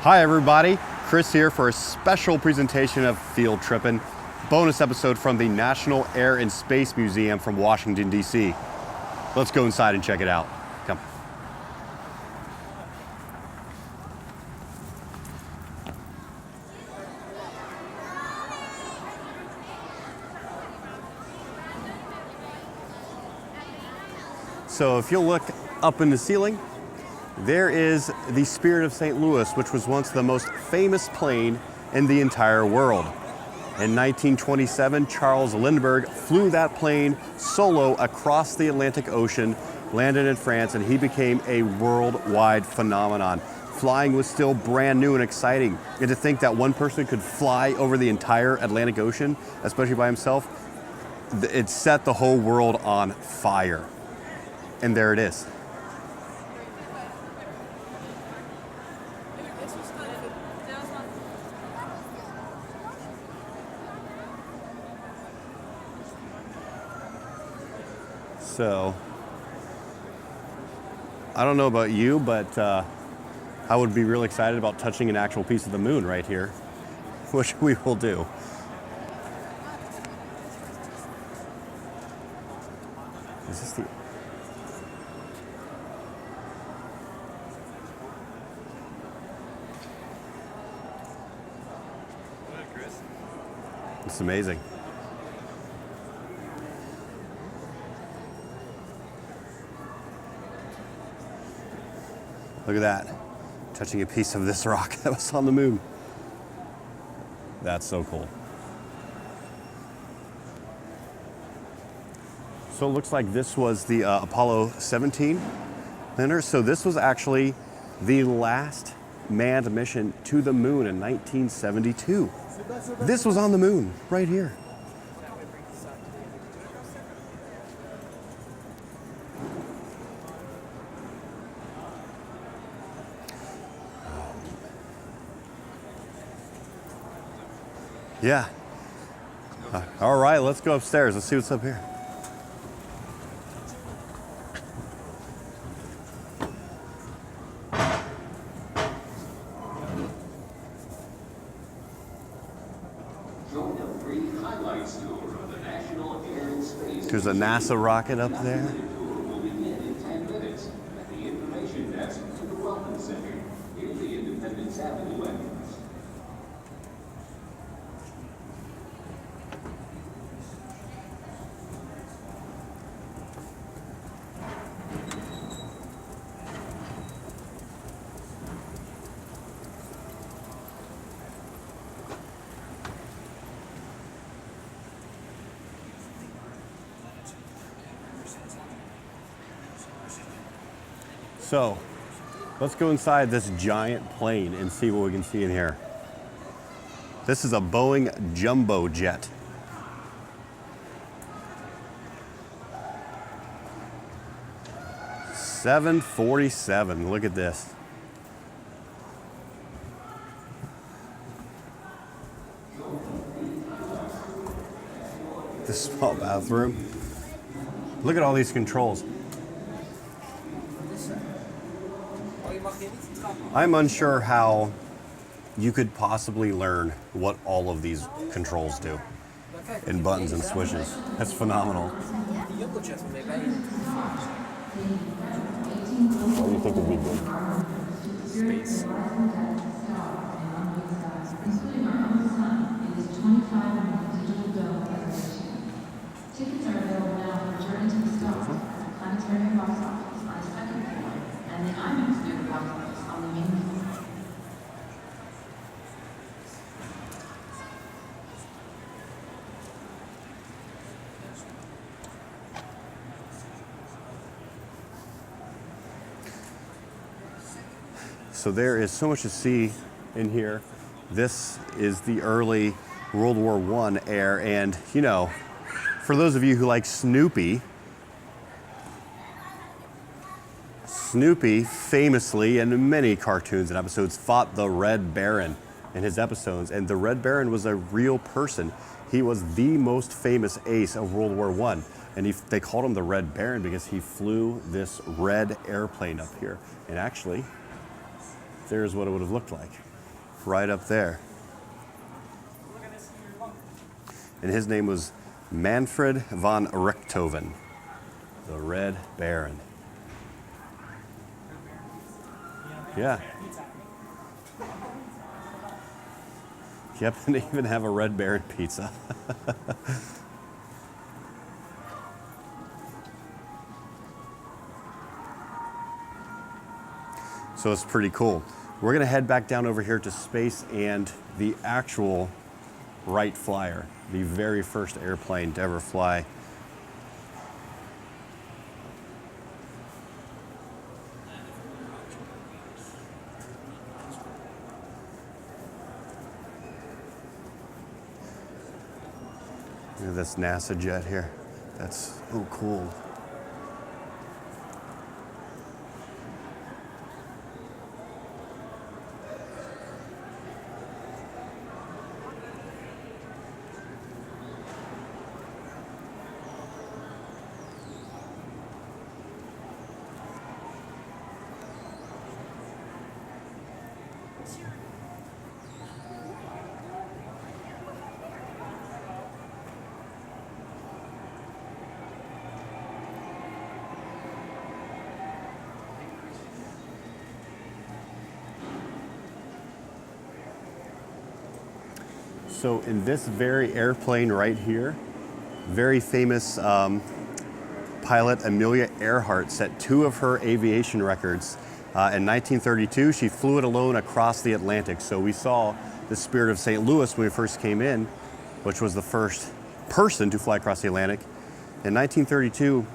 Hi everybody, Chris here for a special presentation of Field Trippin', bonus episode from the National Air and Space Museum from Washington, D.C. Let's go inside and check it out. Come. So if you'll look up in the ceiling, there is the Spirit of St. Louis, which was once the most famous plane in the entire world. In 1927, Charles Lindbergh flew that plane solo across the Atlantic Ocean, landed in France, and he became a worldwide phenomenon. Flying was still brand new and exciting. And to think that one person could fly over the entire Atlantic Ocean, especially by himself, it set the whole world on fire. And there it is. So, I don't know about you, but I would be really excited about touching an actual piece of the moon right here, which we will do. Is this the... It's amazing. Look at that, touching a piece of this rock that was on the moon. That's so cool. So it looks like this was the Apollo 17 lander. So this was actually the last manned mission to the moon in 1972. This was on the moon, right here. Yeah. All right, let's go upstairs. Let's see what's up here. There's a NASA rocket up there. So, let's go inside this giant plane and see what we can see in here. This is a Boeing jumbo jet. $747, look at this. This small bathroom. Look at all these controls. I'm unsure how you could possibly learn what all of these controls do and buttons and switches. That's phenomenal. What do you think would be good? Space. Tickets are available now for Journey to the Stars at the Planetarium box office on the second floor and the IMAX theater box office on the main floor. So there is so much to see in here. This is the early World War I air, and you know, for those of you who like Snoopy famously in many cartoons and episodes fought the Red Baron in his episodes, and the Red Baron was a real person. He was the most famous ace of World War I, and they called him the Red Baron because he flew this red airplane up here. And actually, there's what it would have looked like. right up there. And his name was Manfred von Richthofen, the Red Baron. Yeah. Yep, and they even have a Red Baron pizza. So it's pretty cool. We're gonna head back down over here to space and the actual Wright Flyer, the very first airplane to ever fly. Look at this NASA jet here. That's so cool. So in this very airplane right here, very famous pilot Amelia Earhart set 2 of her aviation records. In 1932, she flew it alone across the Atlantic. So we saw the Spirit of St. Louis when we first came in, which was the first person to fly across the Atlantic. In 1932,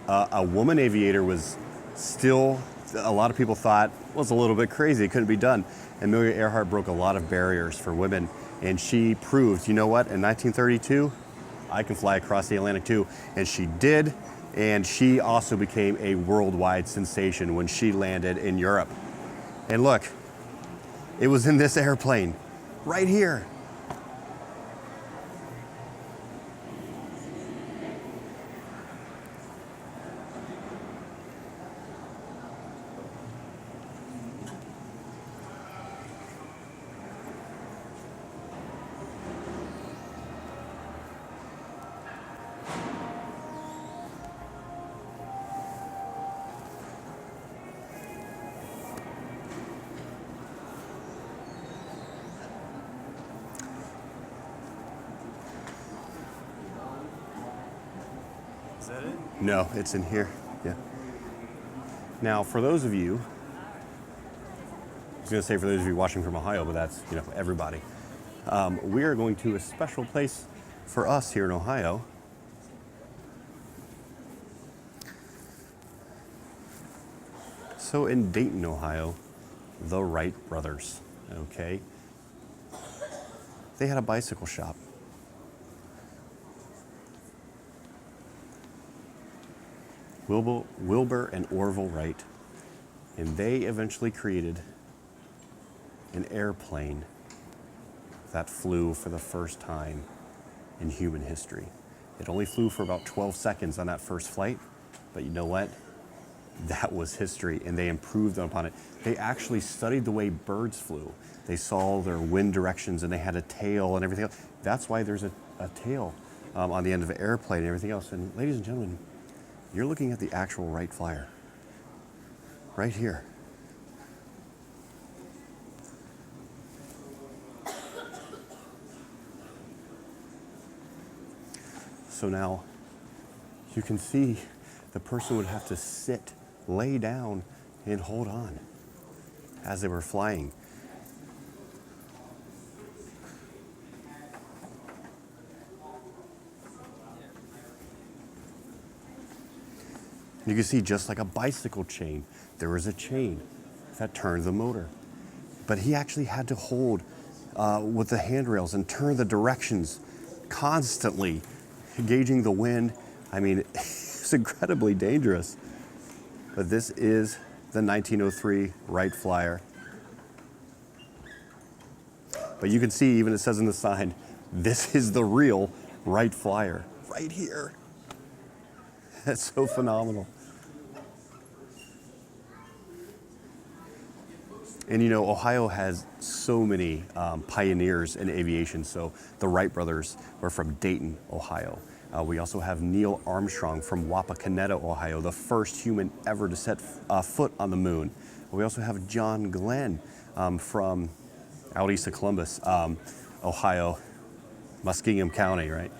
a woman aviator was still, a lot of people thought was a little bit crazy. It couldn't be done. Amelia Earhart broke a lot of barriers for women, and she proved, you know what, in 1932, I can fly across the Atlantic too. And she did, and she also became a worldwide sensation when she landed in Europe. And look, it was in this airplane, right here. Is that it? No, it's in here. Yeah. Now, for those of you, I was going to say for those of you watching from Ohio, but that's, you know, everybody. We are going to a special place for us here in Ohio. So in Dayton, Ohio, the Wright brothers, okay? They had a bicycle shop. Wilbur and Orville Wright, and they eventually created an airplane that flew for the first time in human history. It only flew for about 12 seconds on that first flight, but you know what? That was history, and they improved upon it. They actually studied the way birds flew. They saw their wind directions, and they had a tail and everything else. That's why there's a tail on the end of an airplane and everything else. And ladies and gentlemen, you're looking at the actual Wright Flyer, right here. So now you can see the person would have to sit, lay down, and hold on as they were flying. You can see just like a bicycle chain, there was a chain that turned the motor. But he actually had to hold with the handrails and turn the directions constantly, gauging the wind. I mean, it's incredibly dangerous. But this is the 1903 Wright Flyer. But you can see, even it says in the sign, this is the real Wright Flyer, right here. That's so phenomenal. And you know, Ohio has so many pioneers in aviation. So the Wright brothers were from Dayton, Ohio. We also have Neil Armstrong from Wapakoneta, Ohio, the first human ever to set foot on the moon. We also have John Glenn from out east of Columbus, Ohio, Muskingum County, right?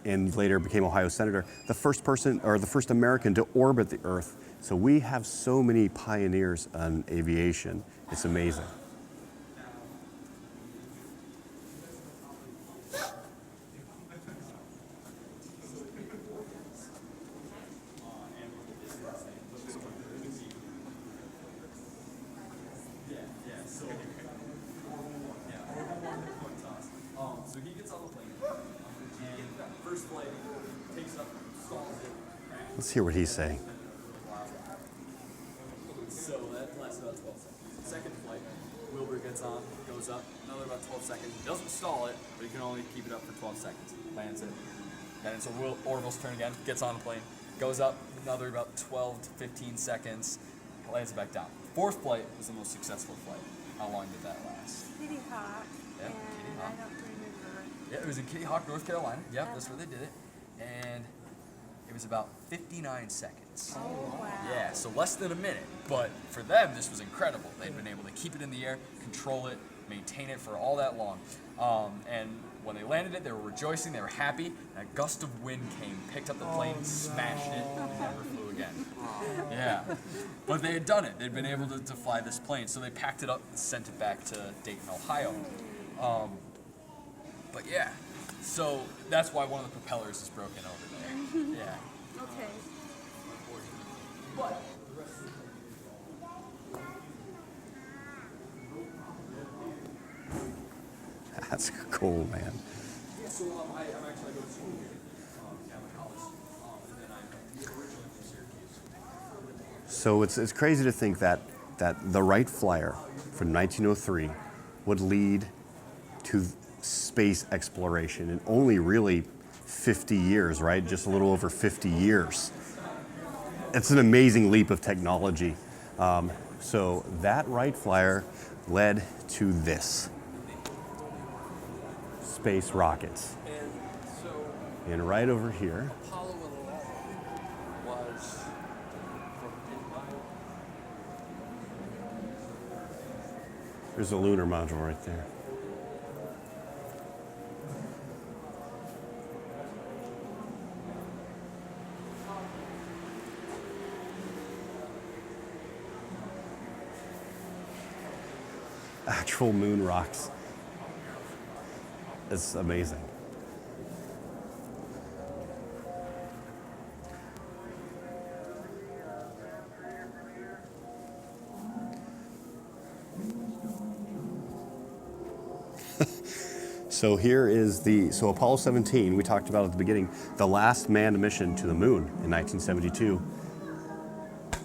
And later became Ohio Senator, the first person or the first American to orbit the Earth. So we have so many pioneers in aviation. It's amazing. So he gets on the plane, and first flight takes up, stalls it. Let's hear what he's saying. So that lasts about 12 seconds. Second flight, Wilbur gets on, goes up, another about 12 seconds. He doesn't stall it, but he can only keep it up for 12 seconds. Lands it. And so Orville's turn again, gets on the plane, goes up another about 12 to 15 seconds, lands it back down. Fourth flight was the most successful flight. How long did that last? Kitty Hawk. Yeah, And Kitty I Hawk. don't remember. Yeah, it was in Kitty Hawk, North Carolina. Yep, that's where they did it. And it was about 59 seconds. Oh, wow. Yeah, so less than a minute. But for them, this was incredible. They'd been able to keep it in the air, control it, maintain it for all that long. And when they landed it, they were rejoicing, they were happy, and a gust of wind came, picked up the plane, smashed it, and never flew again. Yeah. But they had done it. They'd been able to fly this plane. So they packed it up and sent it back to Dayton, Ohio. But yeah, so that's why one of the propellers is broken over there. Yeah. Okay. But That's cool, man. yeah, so I'm actually I go to school here at my college, and then I'm originally from Syracuse. So it's crazy to think that the Wright Flyer from 1903 would lead to space exploration in only really 50 years, right? Just a little over 50 years. It's an amazing leap of technology. So that Wright Flyer led to this. Space rockets. And so And right over here, Apollo 11 was from there's a lunar module right there. Actual moon rocks. It's amazing. So here is so Apollo 17, we talked about at the beginning, the last manned mission to the moon in 1972.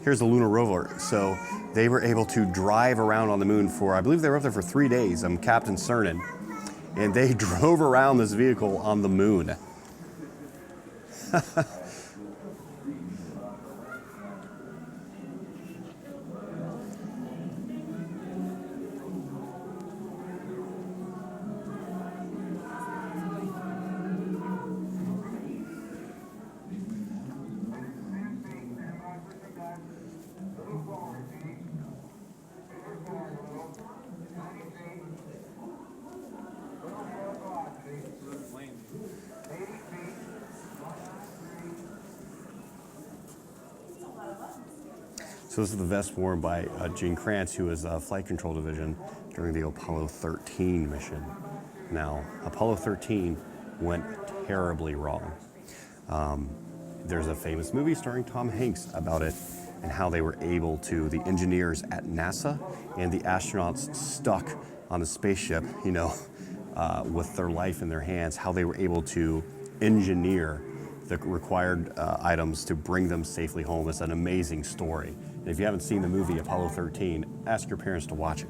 Here's the lunar rover. So they were able to drive around on the moon for, I believe they were up there for 3 days. I'm Captain Cernan. And they drove around this vehicle on the moon. So this is the vest worn by Gene Kranz, who was Flight Control Division during the Apollo 13 mission. Now, Apollo 13 went terribly wrong. There's a famous movie starring Tom Hanks about it and how they were able to, the engineers at NASA and the astronauts stuck on the spaceship, with their life in their hands, how they were able to engineer the required items to bring them safely home. It's an amazing story. And if you haven't seen the movie Apollo 13, ask your parents to watch it.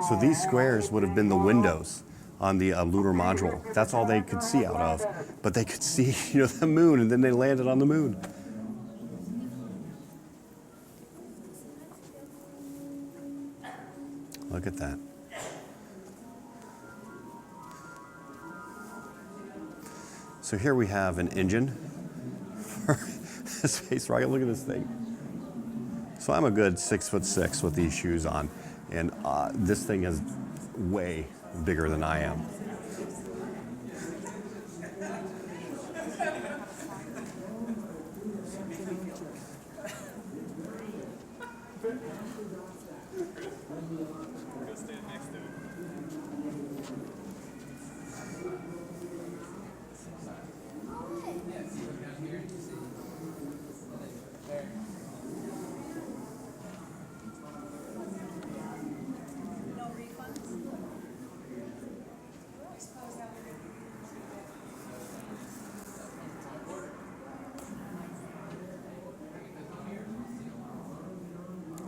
So these squares would have been the windows on the lunar module. That's all they could see out of. But they could see, the moon, and then they landed on the moon. Look at that. So here we have an engine for a space rocket. Look at this thing. So I'm a good 6'6" with these shoes on, and this thing is way bigger than I am.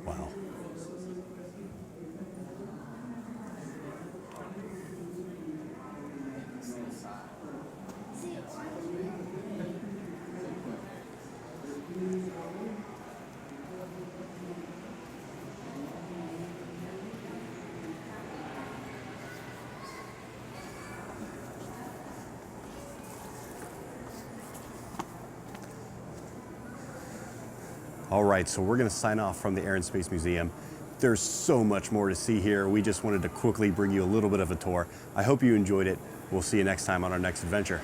Wow. All right, so we're going to sign off from the Air and Space Museum. There's so much more to see here. We just wanted to quickly bring you a little bit of a tour. I hope you enjoyed it. We'll see you next time on our next adventure.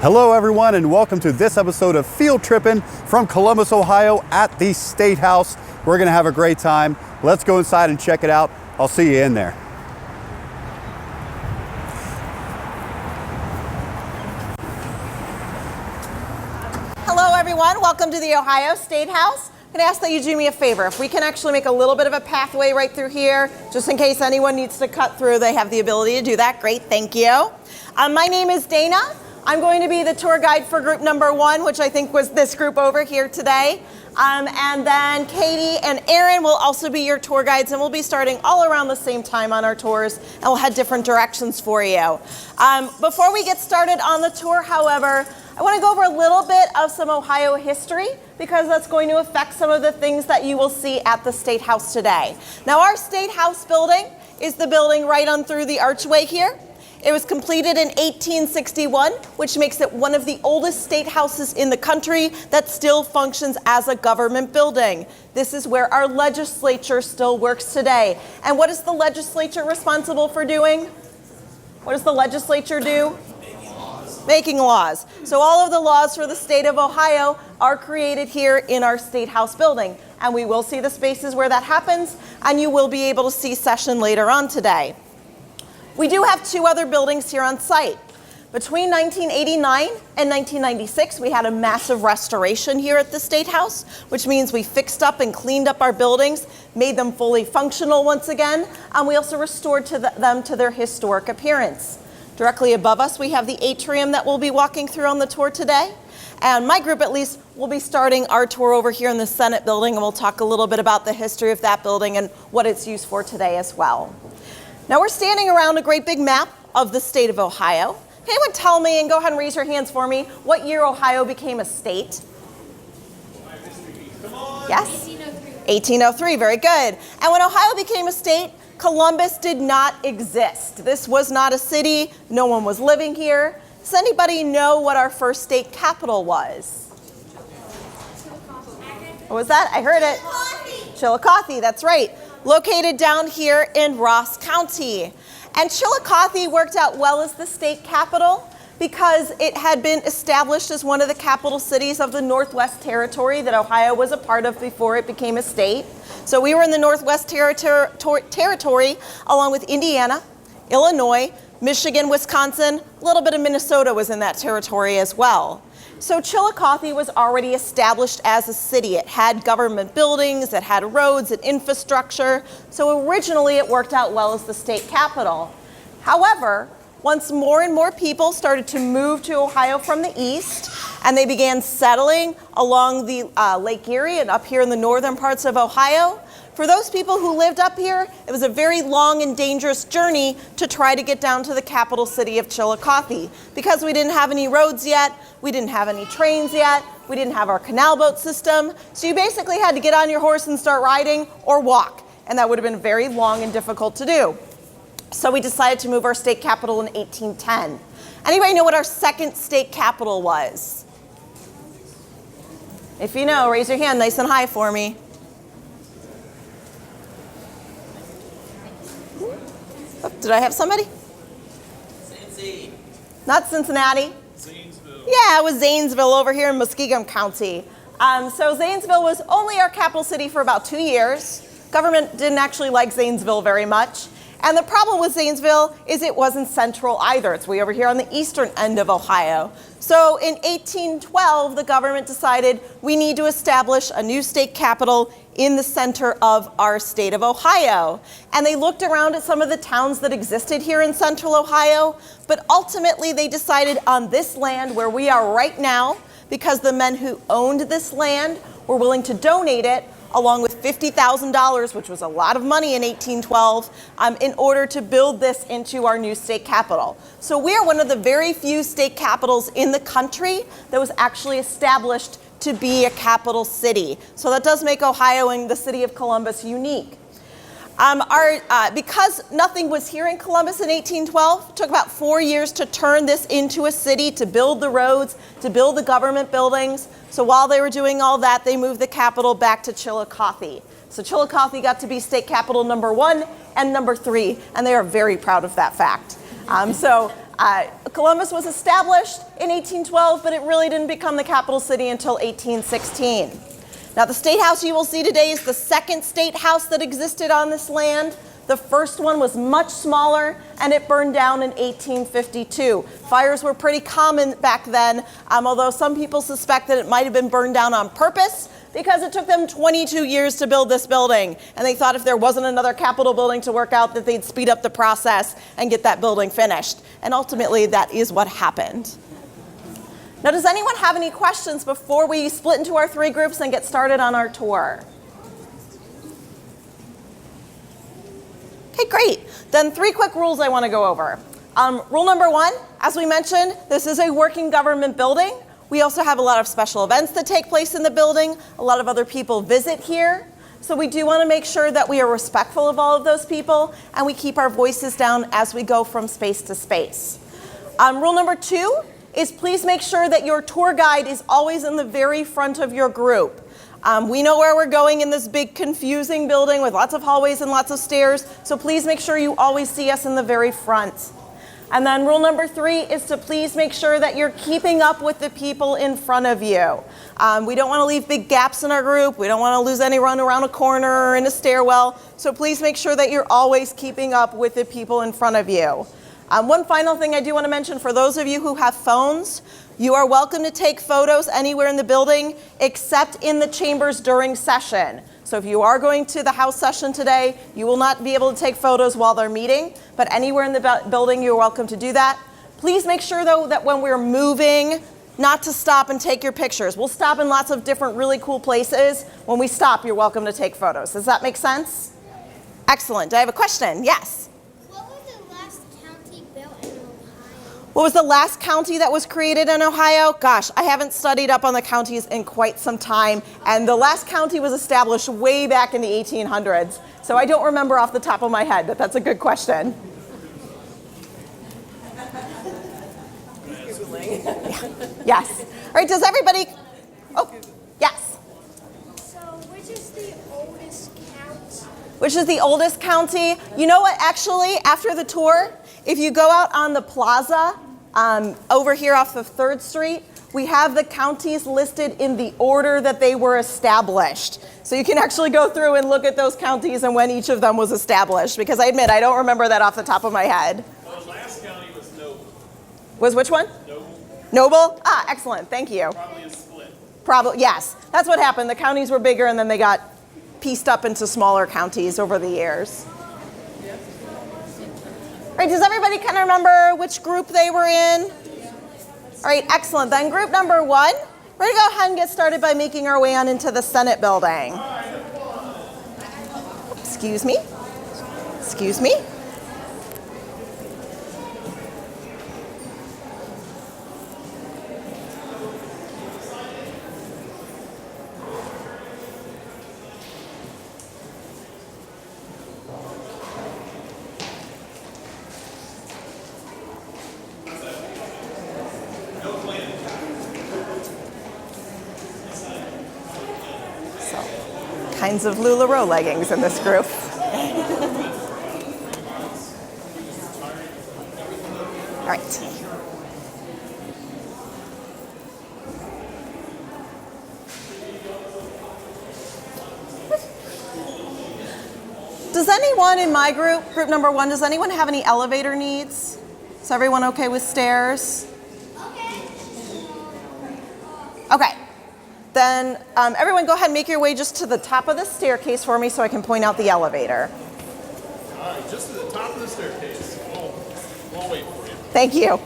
Hello everyone, and welcome to this episode of Field Trippin' from Columbus, Ohio at the State House. We're gonna have a great time. Let's go inside and check it out. I'll see you in there. Hello everyone, welcome to the Ohio State House. I'm gonna ask that you do me a favor. If we can actually make a little bit of a pathway right through here, just in case anyone needs to cut through, they have the ability to do that. Great, thank you. My name is Dana. I'm going to be the tour guide for group number 1, which I think was this group over here today. And then Katie and Aaron will also be your tour guides, and we'll be starting all around the same time on our tours, and we'll head different directions for you. Before we get started on the tour, however, I want to go over a little bit of some Ohio history, because that's going to affect some of the things that you will see at the State House today. Now, our State House building is the building right on through the archway here. It was completed in 1861, which makes it one of the oldest state houses in the country that still functions as a government building. This is where our legislature still works today. And what is the legislature responsible for doing? What does the legislature do? Making laws. So all of the laws for the state of Ohio are created here in our State House building. And we will see the spaces where that happens, and you will be able to see session later on today. We do have 2 other buildings here on site. Between 1989 and 1996, we had a massive restoration here at the State House, which means we fixed up and cleaned up our buildings, made them fully functional once again, and we also restored them to their historic appearance. Directly above us, we have the atrium that we'll be walking through on the tour today. And my group, at least, will be starting our tour over here in the Senate building, and we'll talk a little bit about the history of that building and what it's used for today as well. Now, we're standing around a great big map of the state of Ohio. Can anyone tell me, and go ahead and raise your hands for me, what year Ohio became a state? Yes? 1803, very good. And when Ohio became a state, Columbus did not exist. This was not a city. No one was living here. Does anybody know what our first state capital was? What was that? I heard it. Chillicothe, that's right. Located down here in Ross County. And Chillicothe worked out well as the state capital because it had been established as one of the capital cities of the Northwest Territory that Ohio was a part of before it became a state. So we were in the Northwest Territory along with Indiana, Illinois, Michigan, Wisconsin, a little bit of Minnesota was in that territory as well. So Chillicothe was already established as a city. It had government buildings, it had roads and infrastructure. So originally it worked out well as the state capital. However, once more and more people started to move to Ohio from the east, and they began settling along the Lake Erie and up here in the northern parts of Ohio, for those people who lived up here, it was a very long and dangerous journey to try to get down to the capital city of Chillicothe. Because we didn't have any roads yet, we didn't have any trains yet, we didn't have our canal boat system, so you basically had to get on your horse and start riding or walk, and that would have been very long and difficult to do. So we decided to move our state capital in 1810. Anybody know what our second state capital was? If you know, raise your hand nice and high for me. Oh, did I have somebody? Cincy. Not Cincinnati. Zanesville. Yeah, it was Zanesville over here in Muskingum County. So Zanesville was only our capital city for about 2 years. Government didn't actually like Zanesville very much. And the problem with Zanesville is it wasn't central either. It's way over here on the eastern end of Ohio. So in 1812, the government decided we need to establish a new state capital in the center of our state of Ohio. And they looked around at some of the towns that existed here in central Ohio, but ultimately they decided on this land where we are right now, because the men who owned this land were willing to donate it along with $50,000, which was a lot of money in 1812, in order to build this into our new state capital. So we are one of the very few state capitals in the country that was actually established to be a capital city. So that does make Ohio and the city of Columbus unique. Because nothing was here in Columbus in 1812, it took about 4 years to turn this into a city, to build the roads, to build the government buildings. So while they were doing all that, they moved the capital back to Chillicothe. So Chillicothe got to be state capital number 1 and number 3, and they are very proud of that fact. Columbus was established in 1812, but it really didn't become the capital city until 1816. Now, the state house you will see today is the second state house that existed on this land. The first one was much smaller, and it burned down in 1852. Fires were pretty common back then, although some people suspect that it might have been burned down on purpose because it took them 22 years to build this building. And they thought if there wasn't another Capitol building to work out, that they'd speed up the process and get that building finished. And ultimately, that is what happened. Now, does anyone have any questions before we split into our 3 groups and get started on our tour? Okay, great. Then 3 quick rules I want to go over. Rule number 1, as we mentioned, this is a working government building. We also have a lot of special events that take place in the building. A lot of other people visit here. So we do want to make sure that we are respectful of all of those people and we keep our voices down as we go from space to space. Rule number 2 is please make sure that your tour guide is always in the very front of your group. We know where we're going in this big confusing building with lots of hallways and lots of stairs, so please make sure you always see us in the very front. And then rule number 3 is to please make sure that you're keeping up with the people in front of you. We don't want to leave big gaps in our group. We don't want to lose anyone around a corner or in a stairwell, so please make sure that you're always keeping up with the people in front of you. One final thing I do want to mention, for those of you who have phones, you are welcome to take photos anywhere in the building except in the chambers during session. So if you are going to the house session today, you will not be able to take photos while they're meeting, but anywhere in the building you're welcome to do that. Please make sure though that when we're moving, not to stop and take your pictures. We'll stop in lots of different really cool places. When we stop, you're welcome to take photos. Does that make sense? Excellent. I have a question. Yes? What was the last county that was created in Ohio? Gosh, I haven't studied up on the counties in quite some time, and the last county was established way back in the 1800s, so I don't remember off the top of my head, but that's a good question. Yes. All right, does everybody... Oh, yes. So, which is the oldest county? Which is the oldest county? You know what, actually, after the tour, if you go out on the plaza Over here off of 3rd Street, we have the counties listed in the order that they were established. So you can actually go through and look at those counties and when each of them was established, because I admit I don't remember that off the top of my head. Well, the last county was Noble. Was which one? Noble. Noble? Ah, excellent, thank you. Probably a split. Probably, yes. That's what happened. The counties were bigger and then they got pieced up into smaller counties over the years. All right, does everybody kind of remember which group they were in? All right, excellent. Then group number 1, we're going to go ahead and get started by making our way on into the Senate building. Excuse me. Excuse me. Kinds of LuLaRoe leggings in this group. All right. Does anyone in my group number 1, does anyone have any elevator needs? Is everyone okay with stairs? Okay. Then everyone go ahead and make your way just to the top of the staircase for me so I can point out the elevator. All right, just to the top of the staircase. We'll wait for you. Thank you.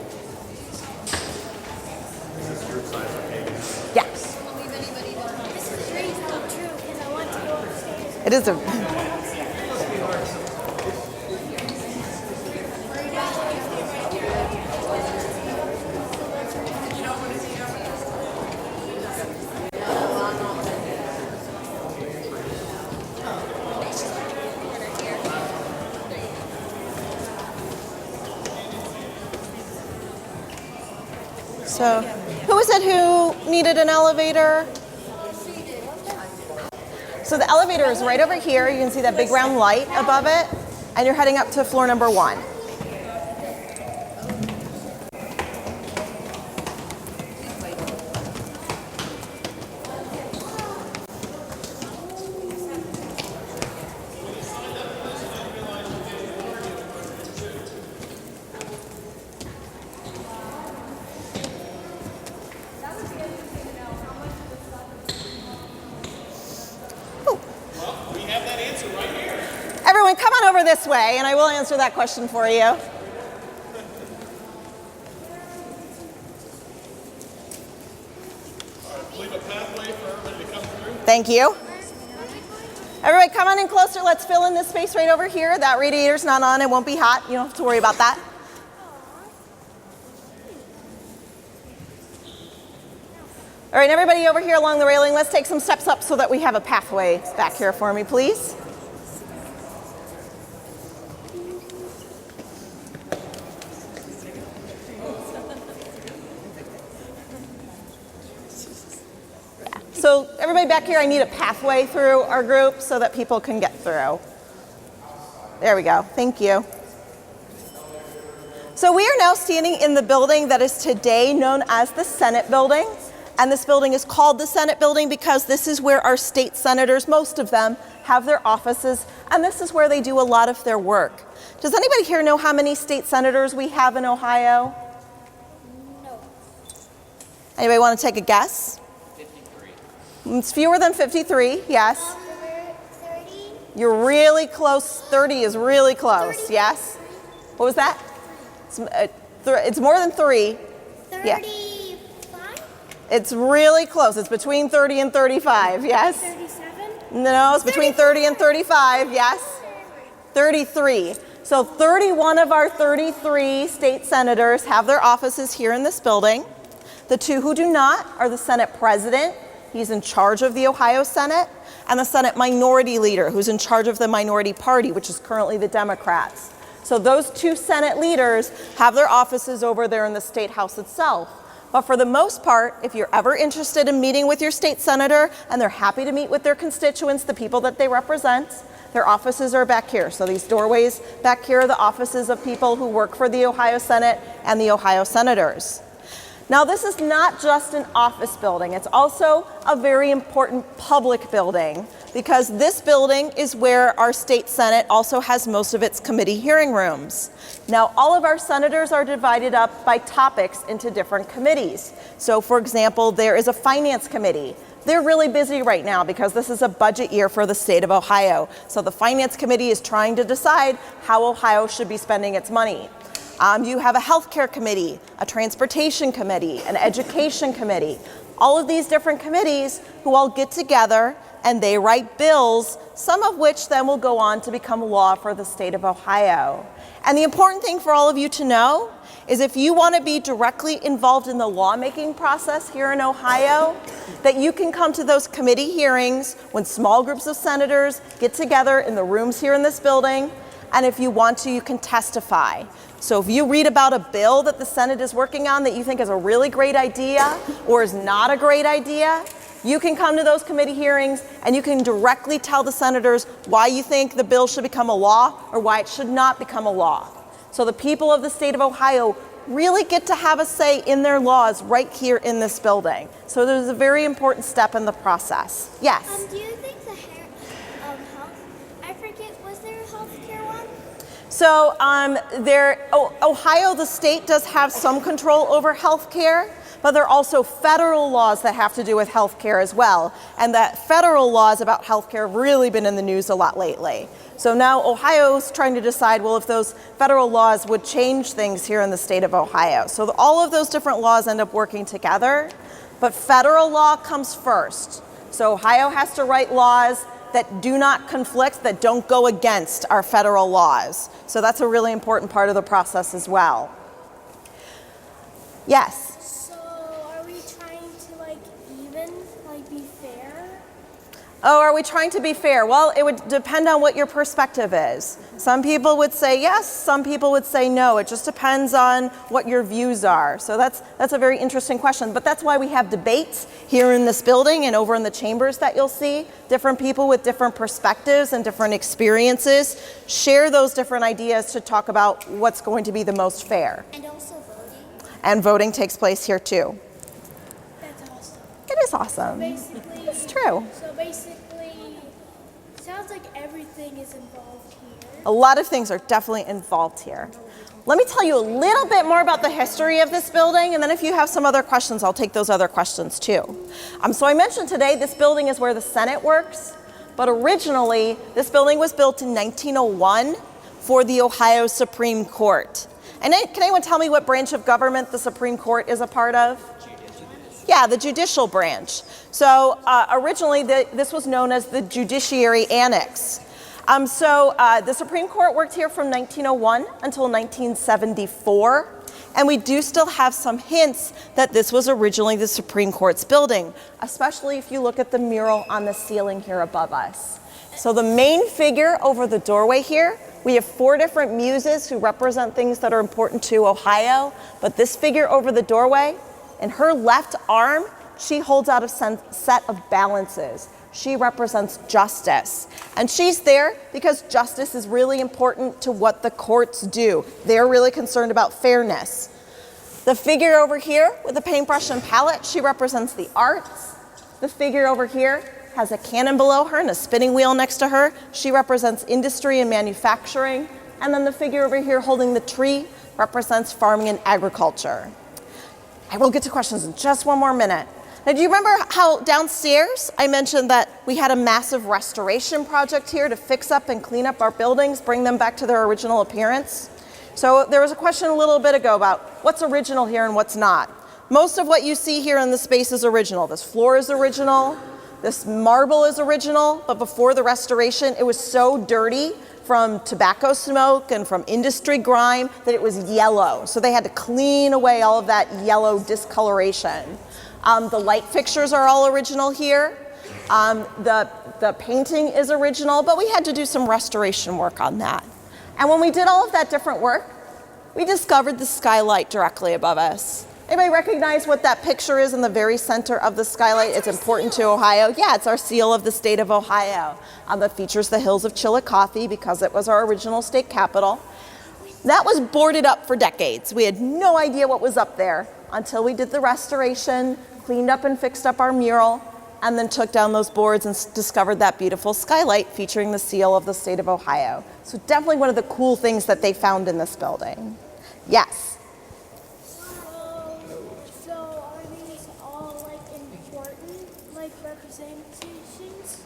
Yeah. This is a dream come true because I want to go upstairs. It is a... So, who is it who needed an elevator? So the elevator is right over here. You can see that big round light above it, and you're heading up to floor number 1. Everyone, come on over this way, and I will answer that question for you. Leave a pathway for everybody to come through. Thank you. Everybody, come on in closer. Let's fill in this space right over here. That radiator's not on. It won't be hot. You don't have to worry about that. All right, everybody over here along the railing, let's take some steps up so that we have a pathway back here for me, please. So everybody back here, I need a pathway through our group so that people can get through. There we go. Thank you. So we are now standing in the building that is today known as the Senate Building. And this building is called the Senate Building because this is where our state senators, most of them, have their offices. And this is where they do a lot of their work. Does anybody here know how many state senators we have in Ohio? No. Anybody want to take a guess? 53. It's fewer than 53, yes. 30? You're really close. 30 is really close, 30. yes? What was that? It's more than 3. 35? Yeah. It's really close. It's between 30 and 35, yes? 37? No, it's between 30 and 35, yes? 33. So 31 of our 33 state senators have their offices here in this building. The 2 who do not are the Senate President. He's in charge of the Ohio Senate, and the Senate Minority Leader, who's in charge of the minority party, which is currently the Democrats. So those 2 Senate leaders have their offices over there in the State House itself. But for the most part, if you're ever interested in meeting with your state senator and they're happy to meet with their constituents, the people that they represent, their offices are back here. So these doorways back here are the offices of people who work for the Ohio Senate and the Ohio Senators. Now, this is not just an office building. It's also a very important public building because this building is where our state Senate also has most of its committee hearing rooms. Now, all of our senators are divided up by topics into different committees. So, for example, there is a finance committee. They're really busy right now because this is a budget year for the state of Ohio. So the finance committee is trying to decide how Ohio should be spending its money. You have a healthcare committee, a transportation committee, an education committee. All of these different committees who all get together and they write bills, some of which then will go on to become law for the state of Ohio. And the important thing for all of you to know is if you want to be directly involved in the lawmaking process here in Ohio, that you can come to those committee hearings when small groups of senators get together in the rooms here in this building. And if you want to, you can testify. So if you read about a bill that the Senate is working on that you think is a really great idea or is not a great idea, you can come to those committee hearings and you can directly tell the senators why you think the bill should become a law or why it should not become a law. So the people of the state of Ohio really get to have a say in their laws right here in this building. So there's a very important step in the process. Yes? Do you think the health, I forget, was there a healthcare one? So Ohio, the state, does have some control over health care, but there are also federal laws that have to do with health care as well. And that federal laws about health care have really been in the news a lot lately. So now Ohio's trying to decide, well, if those federal laws would change things here in the state of Ohio. So all of those different laws end up working together, but federal law comes first. So Ohio has to write laws that do not conflict, that don't go against our federal laws. So that's a really important part of the process as well. Yes? So are we trying to be fair? Oh, are we trying to be fair? Well, it would depend on what your perspective is. Some people would say yes, some people would say no. It just depends on what your views are. So that's a very interesting question. But that's why we have debates here in this building and over in the chambers that you'll see. Different people with different perspectives and different experiences share those different ideas to talk about what's going to be the most fair. And also voting? And voting takes place here too. That's awesome. It is awesome. Basically, It's true. So basically, sounds like everything is involved here. A lot of things are definitely involved here. Let me tell you a little bit more about the history of this building, and then if you have some other questions, I'll take those other questions too. So I mentioned today this building is where the Senate works, but originally this building was built in 1901 for the Ohio Supreme Court. And can anyone tell me what branch of government the Supreme Court is a part of? Yeah, the judicial branch. So originally this was known as the Judiciary Annex. The Supreme Court worked here from 1901 until 1974, and we do still have some hints that this was originally the Supreme Court's building, especially if you look at the mural on the ceiling here above us. So the main figure over the doorway here, we have 4 different muses who represent things that are important to Ohio, but this figure over the doorway, in her left arm, she holds out a set of balances. She represents justice. And she's there because justice is really important to what the courts do. They're really concerned about fairness. The figure over here with a paintbrush and palette, she represents the arts. The figure over here has a cannon below her and a spinning wheel next to her. She represents industry and manufacturing. And then the figure over here holding the tree represents farming and agriculture. I will get to questions in just one more minute. Now, do you remember how downstairs I mentioned that we had a massive restoration project here to fix up and clean up our buildings, bring them back to their original appearance? So there was a question a little bit ago about what's original here and what's not. Most of what you see here in the space is original. This floor is original, this marble is original, but before the restoration, it was so dirty from tobacco smoke and from industry grime that it was yellow. So they had to clean away all of that yellow discoloration. The light fixtures are all original here. The painting is original, but we had to do some restoration work on that. And when we did all of that different work, we discovered the skylight directly above us. Anybody recognize what that picture is in the very center of the skylight? It's important to Ohio. Yeah, it's our seal of the state of Ohio. That features the hills of Chillicothe because it was our original state capital. That was boarded up for decades. We had no idea what was up there until we did the restoration, cleaned up and fixed up our mural, and then took down those boards and discovered that beautiful skylight featuring the seal of the state of Ohio. So definitely one of the cool things that they found in this building. Yes. So are these all like important, like representations?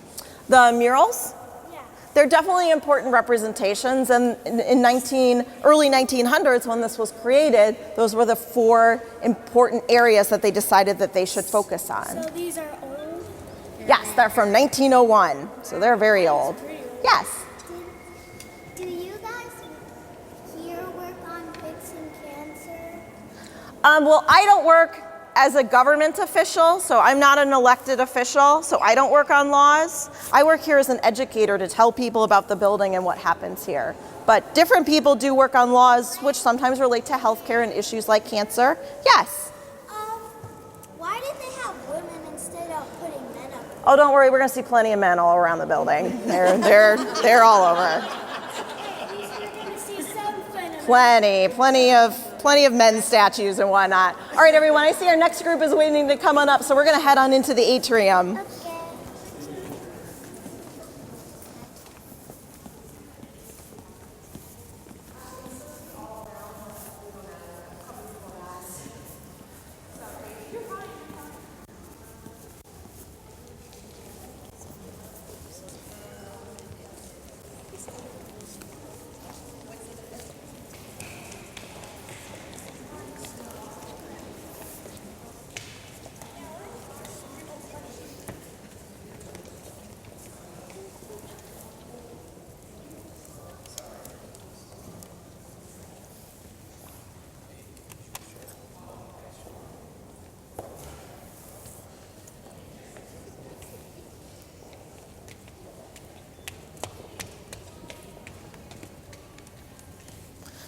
The murals? Yeah. They're definitely important representations, and in early 1900s when this was created, those were the 4 important areas that they decided that they should focus on. So these are old? Yes, they're from 1901, so they're very old. Yes. Do you guys here work on fixing cancer? Well, I don't work as a government official, so I'm not an elected official, so I don't work on laws. I work here as an educator to tell people about the building and what happens here. But different people do work on laws which sometimes relate to healthcare and issues like cancer. Yes. Why did they have women instead of putting men up? Oh, don't worry, we're gonna see plenty of men all around the building. They're all over. You're gonna see some fun. Plenty of men's statues and whatnot. All right, everyone, I see our next group is waiting to come on up, so we're gonna head on into the atrium. Okay.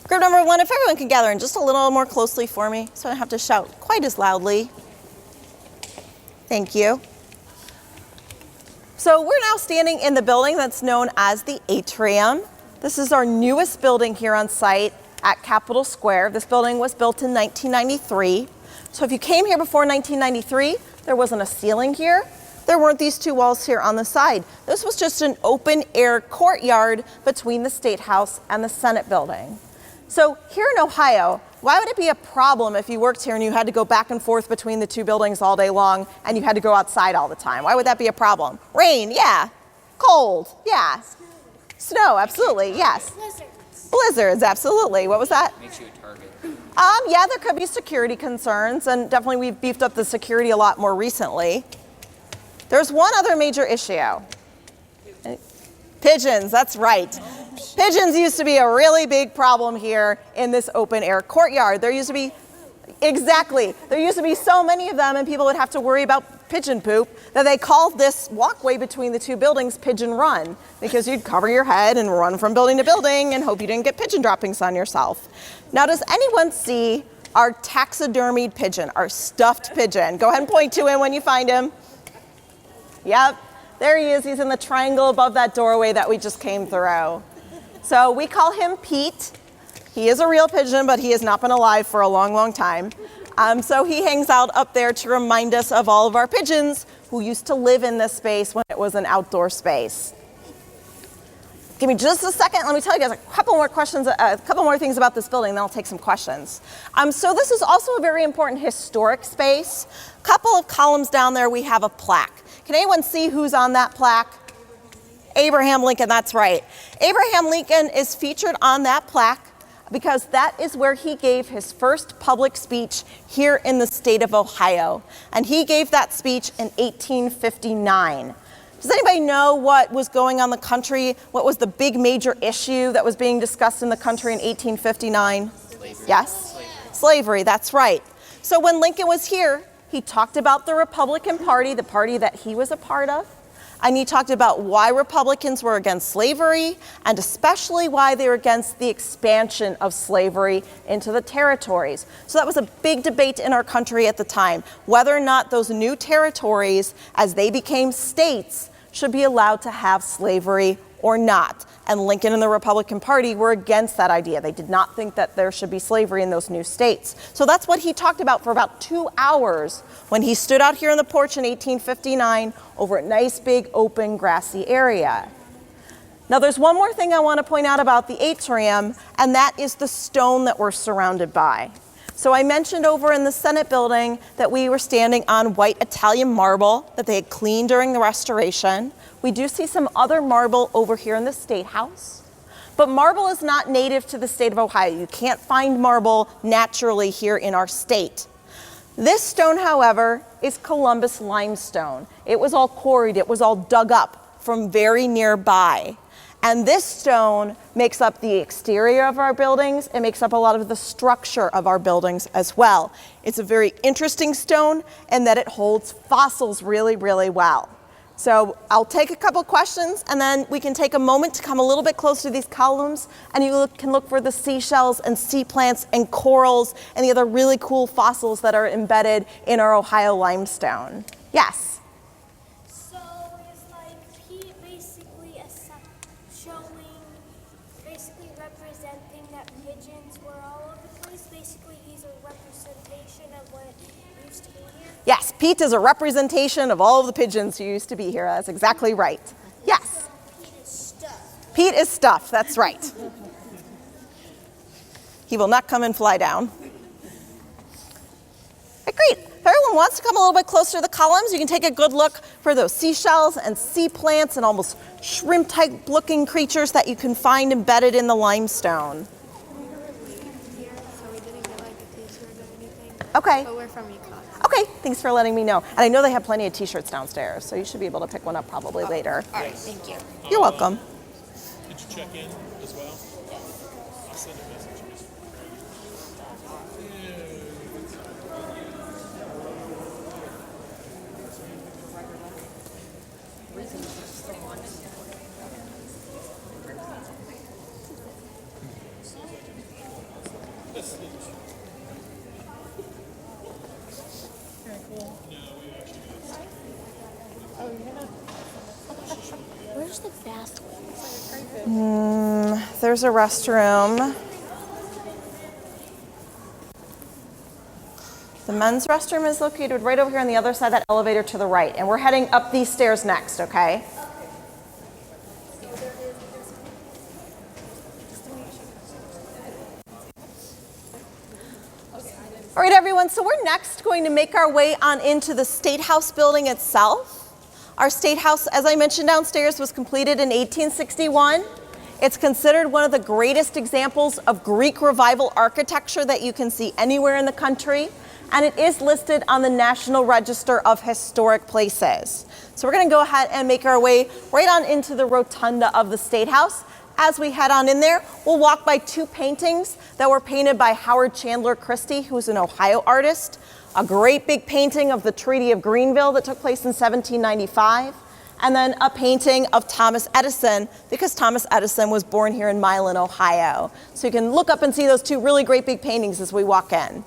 Group number 1, if everyone can gather in just a little more closely for me, so I don't have to shout quite as loudly. Thank you. So we're now standing in the building that's known as the atrium. This is our newest building here on site at Capitol Square. This building was built in 1993. So if you came here before 1993, there wasn't a ceiling here. There weren't these 2 walls here on the side. This was just an open air courtyard between the State House and the Senate building. So here in Ohio, why would it be a problem if you worked here and you had to go back and forth between the 2 buildings all day long and you had to go outside all the time? Why would that be a problem? Rain, yeah. Cold, yeah. Snow, absolutely, yes. Blizzards, absolutely. What was that? Makes you a target. Yeah, there could be security concerns, and definitely we've beefed up the security a lot more recently. There's one other major issue. Pigeons, that's right. Pigeons used to be a really big problem here in this open air courtyard. There used to be so many of them, and people would have to worry about pigeon poop that they called this walkway between the 2 buildings Pigeon Run, because you'd cover your head and run from building to building and hope you didn't get pigeon droppings on yourself. Now, does anyone see our taxidermied pigeon, our stuffed pigeon? Go ahead and point to him when you find him. Yep, there he is. He's in the triangle above that doorway that we just came through. So we call him Pete. He is a real pigeon, but he has not been alive for a long, long time. So he hangs out up there to remind us of all of our pigeons who used to live in this space when it was an outdoor space. Give me just a second. Let me tell you guys a couple more things about this building, then I'll take some questions. So this is also a very important historic space. A couple of columns down there, we have a plaque. Can anyone see who's on that plaque? Abraham Lincoln, that's right. Abraham Lincoln is featured on that plaque because that is where he gave his first public speech here in the state of Ohio. And he gave that speech in 1859. Does anybody know what was going on in the country? What was the big major issue that was being discussed in the country in 1859? Slavery. Yes? Slavery, that's right. So when Lincoln was here, he talked about the Republican Party, the party that he was a part of, and he talked about why Republicans were against slavery and especially why they were against the expansion of slavery into the territories. So that was a big debate in our country at the time, whether or not those new territories, as they became states, should be allowed to have slavery or not. And Lincoln and the Republican Party were against that idea. They did not think that there should be slavery in those new states. So that's what he talked about for about 2 hours when he stood out here on the porch in 1859 over a nice big open grassy area. Now there's one more thing I want to point out about the atrium, and that is the stone that we're surrounded by. So I mentioned over in the Senate building that we were standing on white Italian marble that they had cleaned during the restoration. We do see some other marble over here in the State House. But marble is not native to the state of Ohio. You can't find marble naturally here in our state. This stone, however, is Columbus limestone. It was all quarried, it was all dug up from very nearby. And this stone makes up the exterior of our buildings. It makes up a lot of the structure of our buildings as well. It's a very interesting stone in that it holds fossils really, really well. So I'll take a couple questions and then we can take a moment to come a little bit closer to these columns and you can look for the seashells and sea plants and corals and the other really cool fossils that are embedded in our Ohio limestone. Yes? So it's like he basically basically representing that pigeons were all over the place. Basically, he's a representation of what used to be here. Yes, Pete is a representation of all of the pigeons who used to be here. That's exactly right. Yes. Pete is stuffed. Pete is stuffed, that's right. He will not come and fly down. Okay, great. If everyone wants to come a little bit closer to the columns, you can take a good look for those seashells and sea plants and almost shrimp-type looking creatures that you can find embedded in the limestone. So we didn't get like a t-shirt or anything. Okay. But we're from Ecot. Okay, thanks for letting me know. And I know they have plenty of t-shirts downstairs, so you should be able to pick one up probably later. All right, thank you. You're welcome. Did you check in as well? I'll send a message. Where's the bathroom? There's a restroom. The men's restroom is located right over here on the other side of that elevator to the right. And we're heading up these stairs next, okay? All right, everyone, so we're next going to make our way on into the State House building itself. Our State House, as I mentioned downstairs, was completed in 1861. It's considered one of the greatest examples of Greek Revival architecture that you can see anywhere in the country, and it is listed on the National Register of Historic Places. So we're going to go ahead and make our way right on into the rotunda of the State House. As we head on in there, we'll walk by two paintings that were painted by Howard Chandler Christie, who's an Ohio artist. A great big painting of the Treaty of Greenville that took place in 1795, and then a painting of Thomas Edison, because Thomas Edison was born here in Milan, Ohio. So you can look up and see those two really great big paintings as we walk in.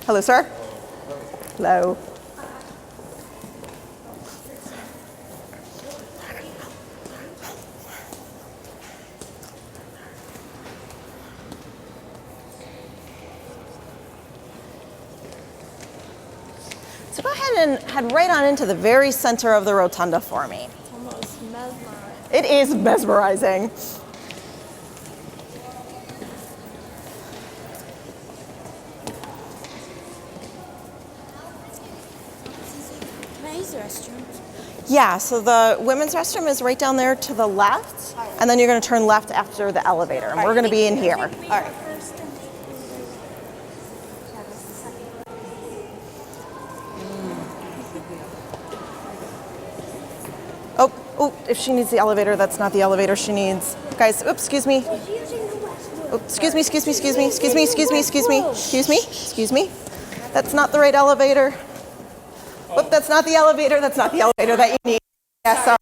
Hello, sir. Hello. So go ahead and head right on into the very center of the rotunda for me. It's almost mesmerizing. It is mesmerizing. Can I use the restroom? Yeah, so the women's restroom is right down there to the left, and then you're going to turn left after the elevator, and we're going to be in here. All right. Oh, if she needs the elevator, that's not the elevator she needs. Guys, oops, excuse me. Oh, excuse me. That's not the right elevator. Whoop. Nope, that's not the elevator. That's not the elevator that you need. Yeah, sorry.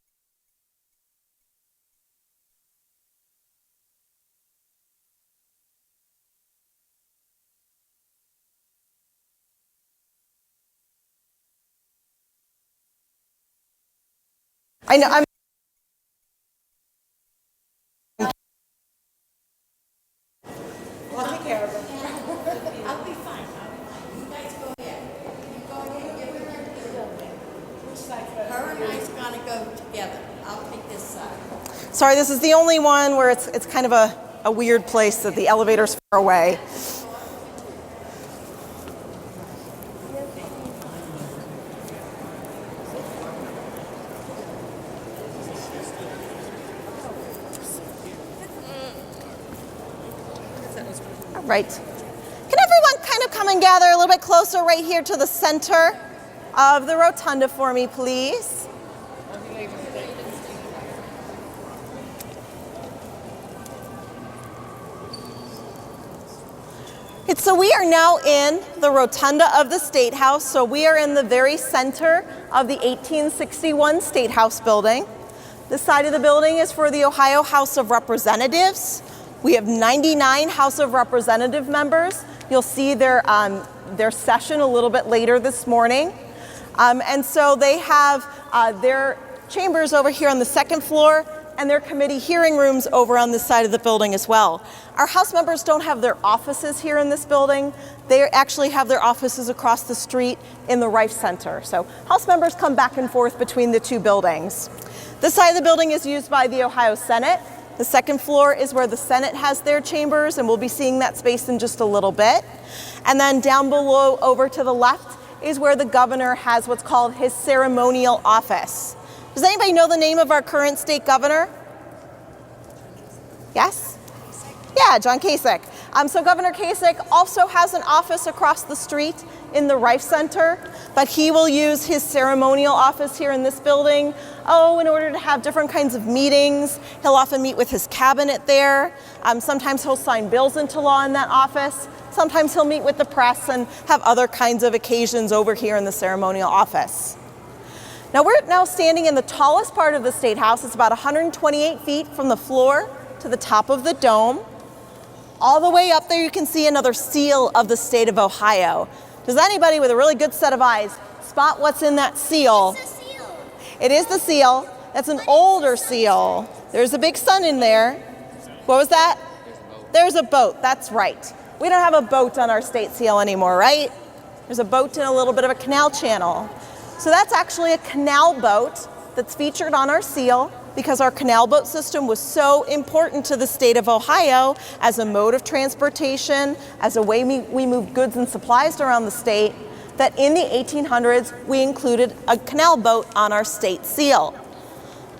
I know. I'll take care of it. I'll be fine. You guys go ahead. You go ahead. Give her the building. Which side? Her and I's gonna go together. I'll take this side. Sorry, this is the only one where it's kind of a weird place that the elevator's far away. All right. Can everyone kind of come and gather a little bit closer right here to the center of the rotunda for me, please? So we are now in the rotunda of the State House. So we are in the very center of the 1861 State House building. This side of the building is for the Ohio House of Representatives. We have 99 House of Representative members. You'll see their session a little bit later this morning. And so they have their chambers over here on the second floor and their committee hearing rooms over on this side of the building as well. Our House members don't have their offices here in this building. They actually have their offices across the street in the Rife Center. So House members come back and forth between the two buildings. This side of the building is used by the Ohio Senate. The second floor is where the Senate has their chambers, and we'll be seeing that space in just a little bit. And then down below over to the left is where the governor has what's called his ceremonial office. Does anybody know the name of our current state governor? Yes? Yeah, John Kasich. So Governor Kasich also has an office across the street in the Rife Center, but he will use his ceremonial office here in this building, in order to have different kinds of meetings. He'll often meet with his cabinet there. Sometimes he'll sign bills into law in that office. Sometimes he'll meet with the press and have other kinds of occasions over here in the ceremonial office. Now we're now standing in the tallest part of the State House. It's about 128 feet from the floor to the top of the dome. All the way up there you can see another seal of the state of Ohio. Does anybody with a really good set of eyes spot what's in that seal? It's a seal. It is the seal. That's an older seal. There's a big sun in there. What was that? There's a boat. That's right. We don't have a boat on our state seal anymore, right? There's a boat in a little bit of a canal channel. So that's actually a canal boat that's featured on our seal because our canal boat system was so important to the state of Ohio as a mode of transportation, as a way we moved goods and supplies around the state, that in the 1800s we included a canal boat on our state seal.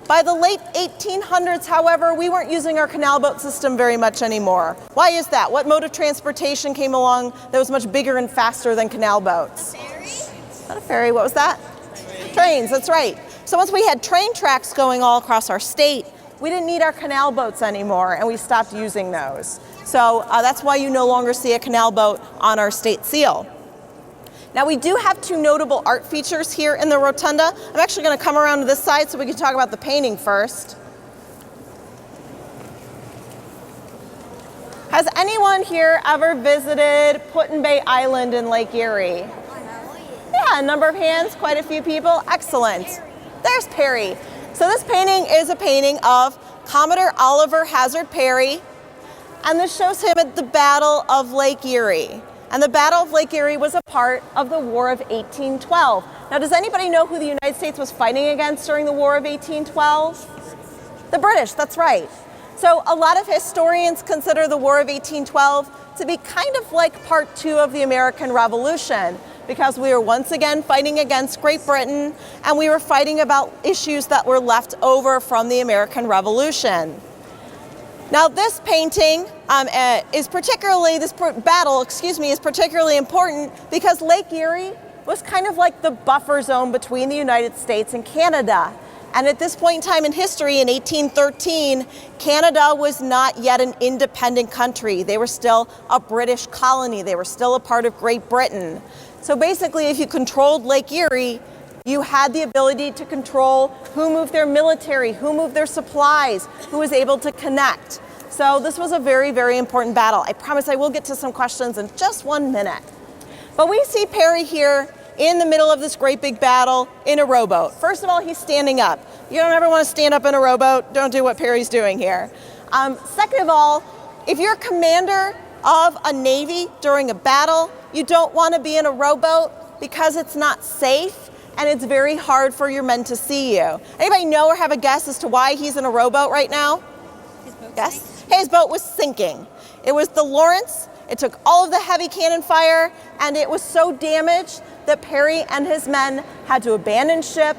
By the late 1800s, however, we weren't using our canal boat system very much anymore. Why is that? What mode of transportation came along that was much bigger and faster than canal boats? Ferry? Not a ferry, what was that? Trains, that's right. So once we had train tracks going all across our state, we didn't need our canal boats anymore, and we stopped using those. So that's why you no longer see a canal boat on our state seal. Now we do have two notable art features here in the rotunda. I'm actually going to come around to this side so we can talk about the painting first. Has anyone here ever visited Put-in-Bay Island in Lake Erie? Yeah, a number of hands, quite a few people. Excellent. There's Perry. So this painting is a painting of Commodore Oliver Hazard Perry, and this shows him at the Battle of Lake Erie. And the Battle of Lake Erie was a part of the War of 1812. Now, does anybody know who the United States was fighting against during the War of 1812? The British, that's right. So a lot of historians consider the War of 1812 to be kind of like part two of the American Revolution, because we were once again fighting against Great Britain, and we were fighting about issues that were left over from the American Revolution. Now this painting is particularly important because Lake Erie was kind of like the buffer zone between the United States and Canada. And at this point in time in history, in 1813, Canada was not yet an independent country. They were still a British colony. They were still a part of Great Britain. So basically, if you controlled Lake Erie, You had the ability to control who moved their military, who moved their supplies, who was able to connect. So this was a very, very important battle. I promise I will get to some questions in just 1 minute. But we see Perry here in the middle of this great big battle in a rowboat. First of all, he's standing up. You don't ever want to stand up in a rowboat. Don't do what Perry's doing here. Second of all, if you're commander of a navy during a battle, you don't want to be in a rowboat because it's not safe and it's very hard for your men to see you. Anybody know or have a guess as to why he's in a rowboat right now? His boat Yes? sank? His boat was sinking. It was the Lawrence. It took all of the heavy cannon fire, and it was so damaged that Perry and his men had to abandon ship,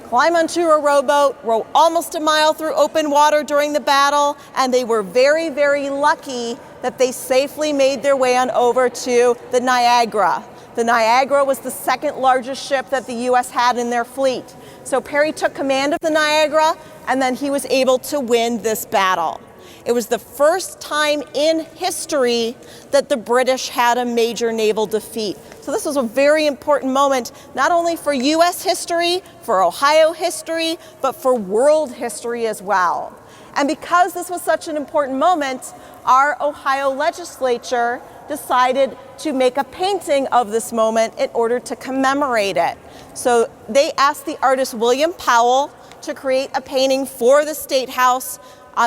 climb onto a rowboat, row almost a mile through open water during the battle, and they were very, very lucky that they safely made their way on over to the Niagara. The Niagara was the second largest ship that the U.S. had in their fleet. So Perry took command of the Niagara, and then he was able to win this battle. It was the first time in history that the British had a major naval defeat. So this was a very important moment, not only for U.S. history, for Ohio history, but for world history as well. And because this was such an important moment, our Ohio legislature decided to make a painting of this moment in order to commemorate it. So they asked the artist William Powell to create a painting for the State House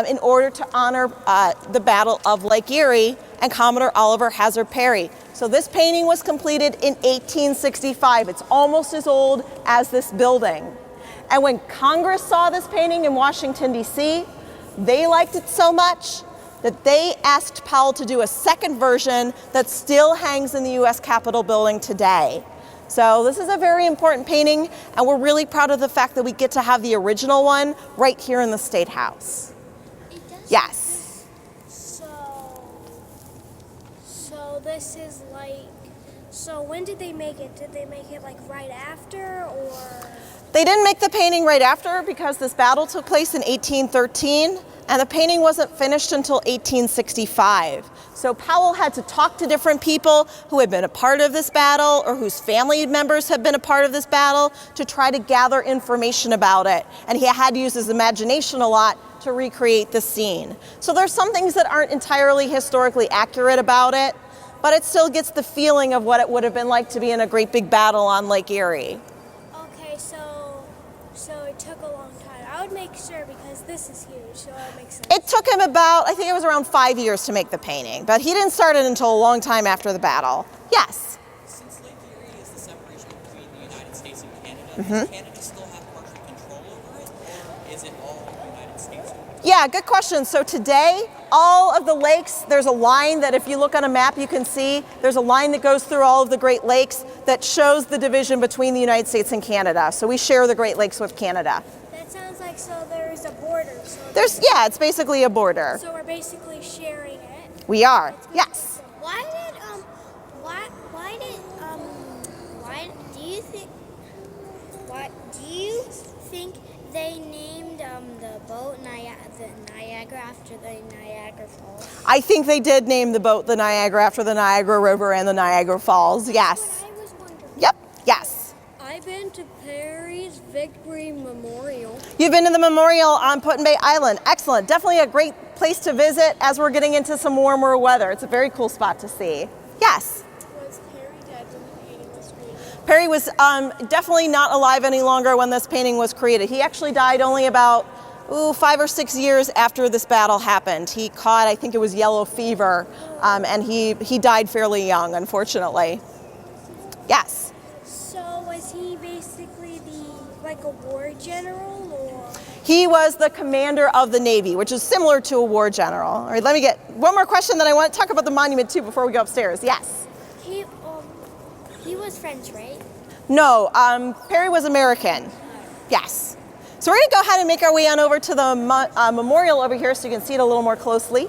in order to honor the Battle of Lake Erie and Commodore Oliver Hazard Perry. So this painting was completed in 1865. It's almost as old as this building. And when Congress saw this painting in Washington, D.C., they liked it so much that they asked Powell to do a second version that still hangs in the U.S. Capitol building today. So this is a very important painting, and we're really proud of the fact that we get to have the original one right here in the State House. Yes. So this is like, so when did they make it? Did they make it like right after, or? They didn't make the painting right after because this battle took place in 1813 and the painting wasn't finished until 1865. So Powell had to talk to different people who had been a part of this battle or whose family members had been a part of this battle to try to gather information about it. And he had to use his imagination a lot to recreate the scene. So there's some things that aren't entirely historically accurate about it, but it still gets the feeling of what it would have been like to be in a great big battle on Lake Erie. Okay, so it took a long time. I would make sure because this is huge, so it makes sense. It took him about, I think it was around 5 years to make the painting, but he didn't start it until a long time after the battle. Yes? Since Lake Erie is the separation between the United States and Canada, does Canada still have partial control over it, or is it all United States? Yeah, good question. So today, all of the lakes, there's a line that if you look on a map, you can see there's a line that goes through all of the Great Lakes that shows the division between the United States and Canada. So we share the Great Lakes with Canada. That sounds like, so there is a border. So Yeah, it's basically a border. So we're basically sharing it. We are, yes. Why do you think they named the boat the Niagara after the Niagara Falls? I think they did name the boat the Niagara after the Niagara River and the Niagara Falls, yes. I was wondering. Yep, yes. I've been to Perry's Victory Memorial. You've been to the memorial on Put-in-Bay Island. Excellent. Definitely a great place to visit as we're getting into some warmer weather. It's a very cool spot to see. Yes? Was Perry dead when the painting was created? Perry was definitely not alive any longer when this painting was created. He actually died only about 5 or 6 years after this battle happened. He caught, I think it was yellow fever, and he died fairly young, unfortunately. Yes? So was he basically like a war general, or? He was the commander of the Navy, which is similar to a war general. All right, let me get one more question, then I want to talk about the monument too before we go upstairs. Yes? He was French, right? No, Perry was American. Yes. So we're going to go ahead and make our way on over to the memorial over here so you can see it a little more closely.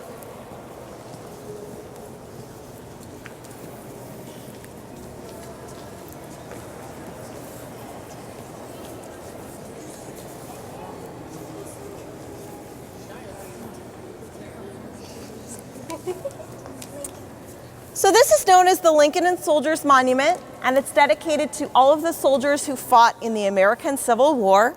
So this is known as the Lincoln and Soldiers Monument, and it's dedicated to all of the soldiers who fought in the American Civil War.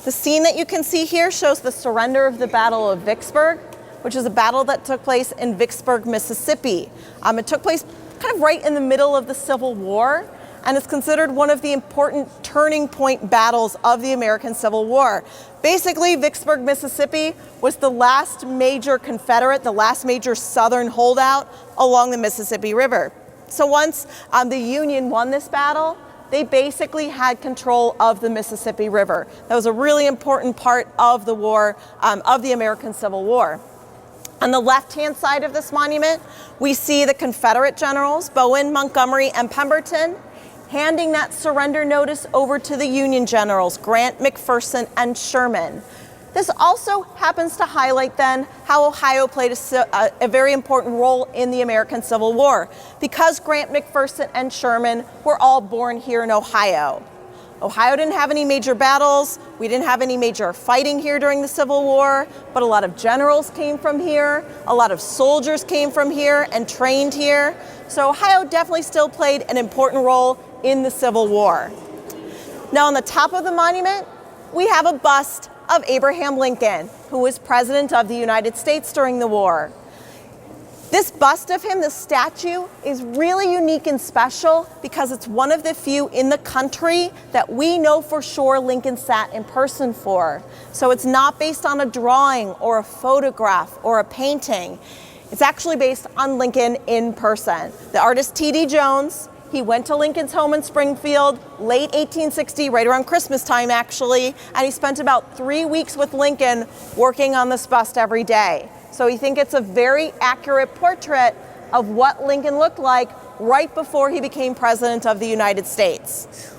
The scene that you can see here shows the surrender of the Battle of Vicksburg, which is a battle that took place in Vicksburg, Mississippi. It took place kind of right in the middle of the Civil War, and it's considered one of the important turning point battles of the American Civil War. Basically, Vicksburg, Mississippi was the last major Confederate, the last major Southern holdout along the Mississippi River. So once the Union won this battle, they basically had control of the Mississippi River. That was a really important part of the war, of the American Civil War. On the left-hand side of this monument, we see the Confederate generals, Bowen, Montgomery, and Pemberton, handing that surrender notice over to the Union generals, Grant, McPherson, and Sherman. This also happens to highlight then how Ohio played a very important role in the American Civil War, because Grant, McPherson, and Sherman were all born here in Ohio. Ohio didn't have any major battles. We didn't have any major fighting here during the Civil War, but a lot of generals came from here. A lot of soldiers came from here and trained here. So Ohio definitely still played an important role in the Civil War. Now on the top of the monument, we have a bust of Abraham Lincoln, who was President of the United States during the war. This bust of him, this statue, is really unique and special because it's one of the few in the country that we know for sure Lincoln sat in person for. So it's not based on a drawing or a photograph or a painting. It's actually based on Lincoln in person. The artist T.D. Jones, he went to Lincoln's home in Springfield, late 1860, right around Christmas time actually, and he spent about 3 weeks with Lincoln working on this bust every day. So we think it's a very accurate portrait of what Lincoln looked like right before he became President of the United States.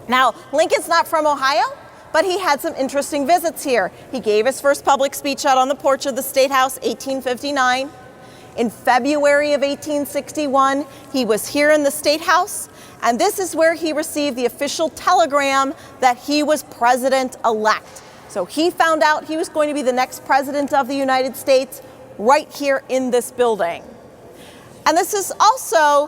Now, Lincoln's not from Ohio, but he had some interesting visits here. He gave his first public speech out on the porch of the State House, 1859. In February of 1861, he was here in the State House, and this is where he received the official telegram that he was president-elect. So he found out he was going to be the next president of the United States right here in this building. And this is also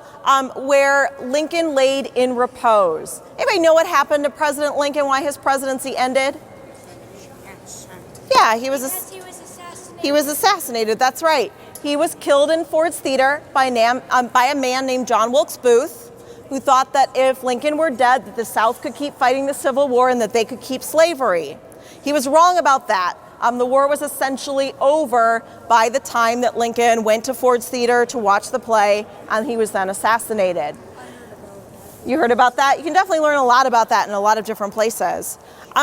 where Lincoln laid in repose. Anybody know what happened to President Lincoln, why his presidency ended? Yeah, he was assassinated, that's right. He was killed in Ford's Theater by a man named John Wilkes Booth, who thought that if Lincoln were dead, that the South could keep fighting the Civil War and that they could keep slavery. He was wrong about that. The war was essentially over by the time that Lincoln went to Ford's Theater to watch the play, and he was then assassinated. You heard about that? You can definitely learn a lot about that in a lot of different places.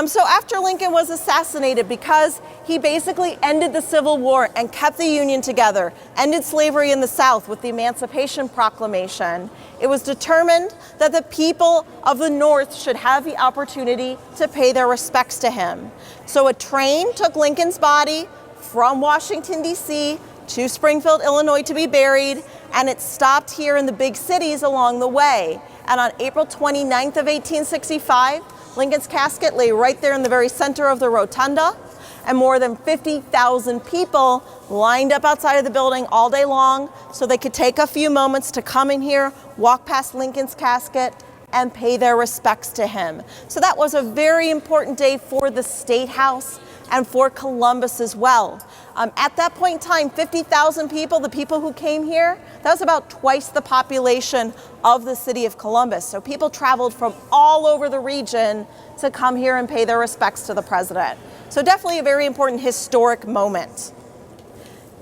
So after Lincoln was assassinated, because he basically ended the Civil War and kept the Union together, ended slavery in the South with the Emancipation Proclamation, it was determined that the people of the North should have the opportunity to pay their respects to him. So a train took Lincoln's body from Washington, D.C. to Springfield, Illinois to be buried, and it stopped here in the big cities along the way. And on April 29th of 1865, Lincoln's casket lay right there in the very center of the rotunda, and more than 50,000 people lined up outside of the building all day long so they could take a few moments to come in here, walk past Lincoln's casket, and pay their respects to him. So that was a very important day for the State House and for Columbus as well. At that point in time, 50,000 people, the people who came here, that was about twice the population of the city of Columbus. So people traveled from all over the region to come here and pay their respects to the president. So definitely a very important historic moment.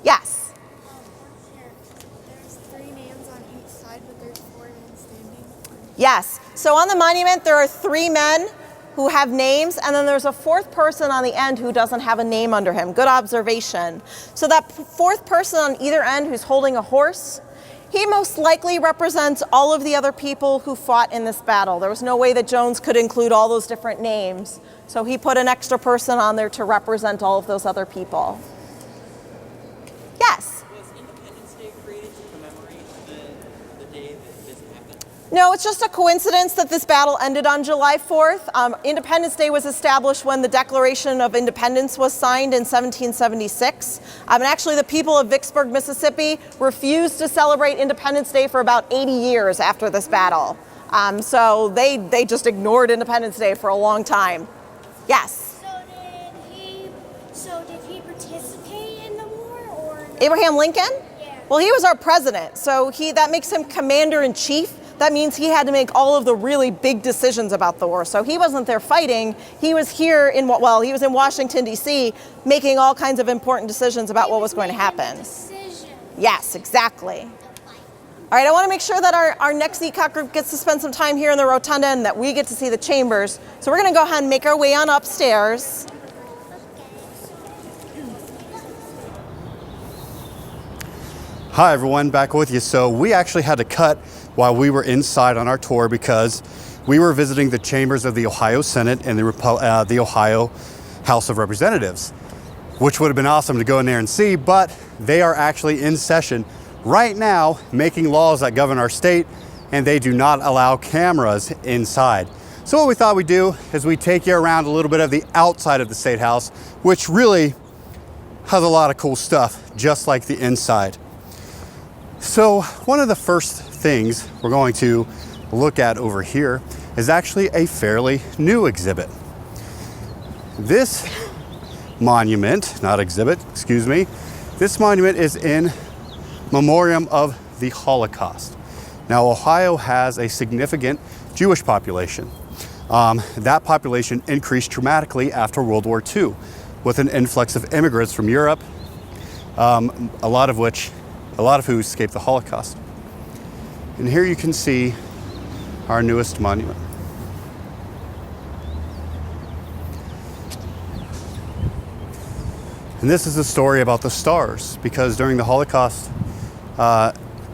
Yes? There's 3 names on each side, but there's 4 men standing. Yes. So on the monument, there are 3 men who have names, and then there's a 4th person on the end who doesn't have a name under him. Good observation. So that 4th person on either end who's holding a horse, he most likely represents all of the other people who fought in this battle. There was no way that Jones could include all those different names. So he put an extra person on there to represent all of those other people. Yes? Was Independence Day created to commemorate the day that this happened? No, it's just a coincidence that this battle ended on July 4th. Independence Day was established when the Declaration of Independence was signed in 1776. And actually the people of Vicksburg, Mississippi refused to celebrate Independence Day for about 80 years after this battle. So they just ignored Independence Day for a long time. Yes. So did he participate in the war or no? Abraham Lincoln? Yeah. Well, he was our president, so that makes him commander in chief. That means he had to make all of the really big decisions about the war. So he wasn't there fighting. He was here he was in Washington, D.C., making all kinds of important decisions about what was going to happen. Decision. Yes, exactly. All right, I want to make sure that our next Ecot group gets to spend some time here in the rotunda and that we get to see the chambers. So we're going to go ahead and make our way on upstairs. Hi everyone, back with you. So we actually had to cut while we were inside on our tour because we were visiting the chambers of the Ohio Senate and the Ohio House of Representatives, which would have been awesome to go in there and see, but they are actually in session right now making laws that govern our state, and they do not allow cameras inside. So what we thought we'd do is we'd take you around a little bit of the outside of the State House, which really has a lot of cool stuff, just like the inside. So one of the first things we're going to look at over here is actually a fairly new exhibit. This monument, not exhibit, excuse me, this monument is in memoriam of the Holocaust. Now, Ohio has a significant Jewish population. That population increased dramatically after World War II with an influx of immigrants from Europe, a lot of who escaped the Holocaust. And here you can see our newest monument. And this is a story about the stars, because during the Holocaust,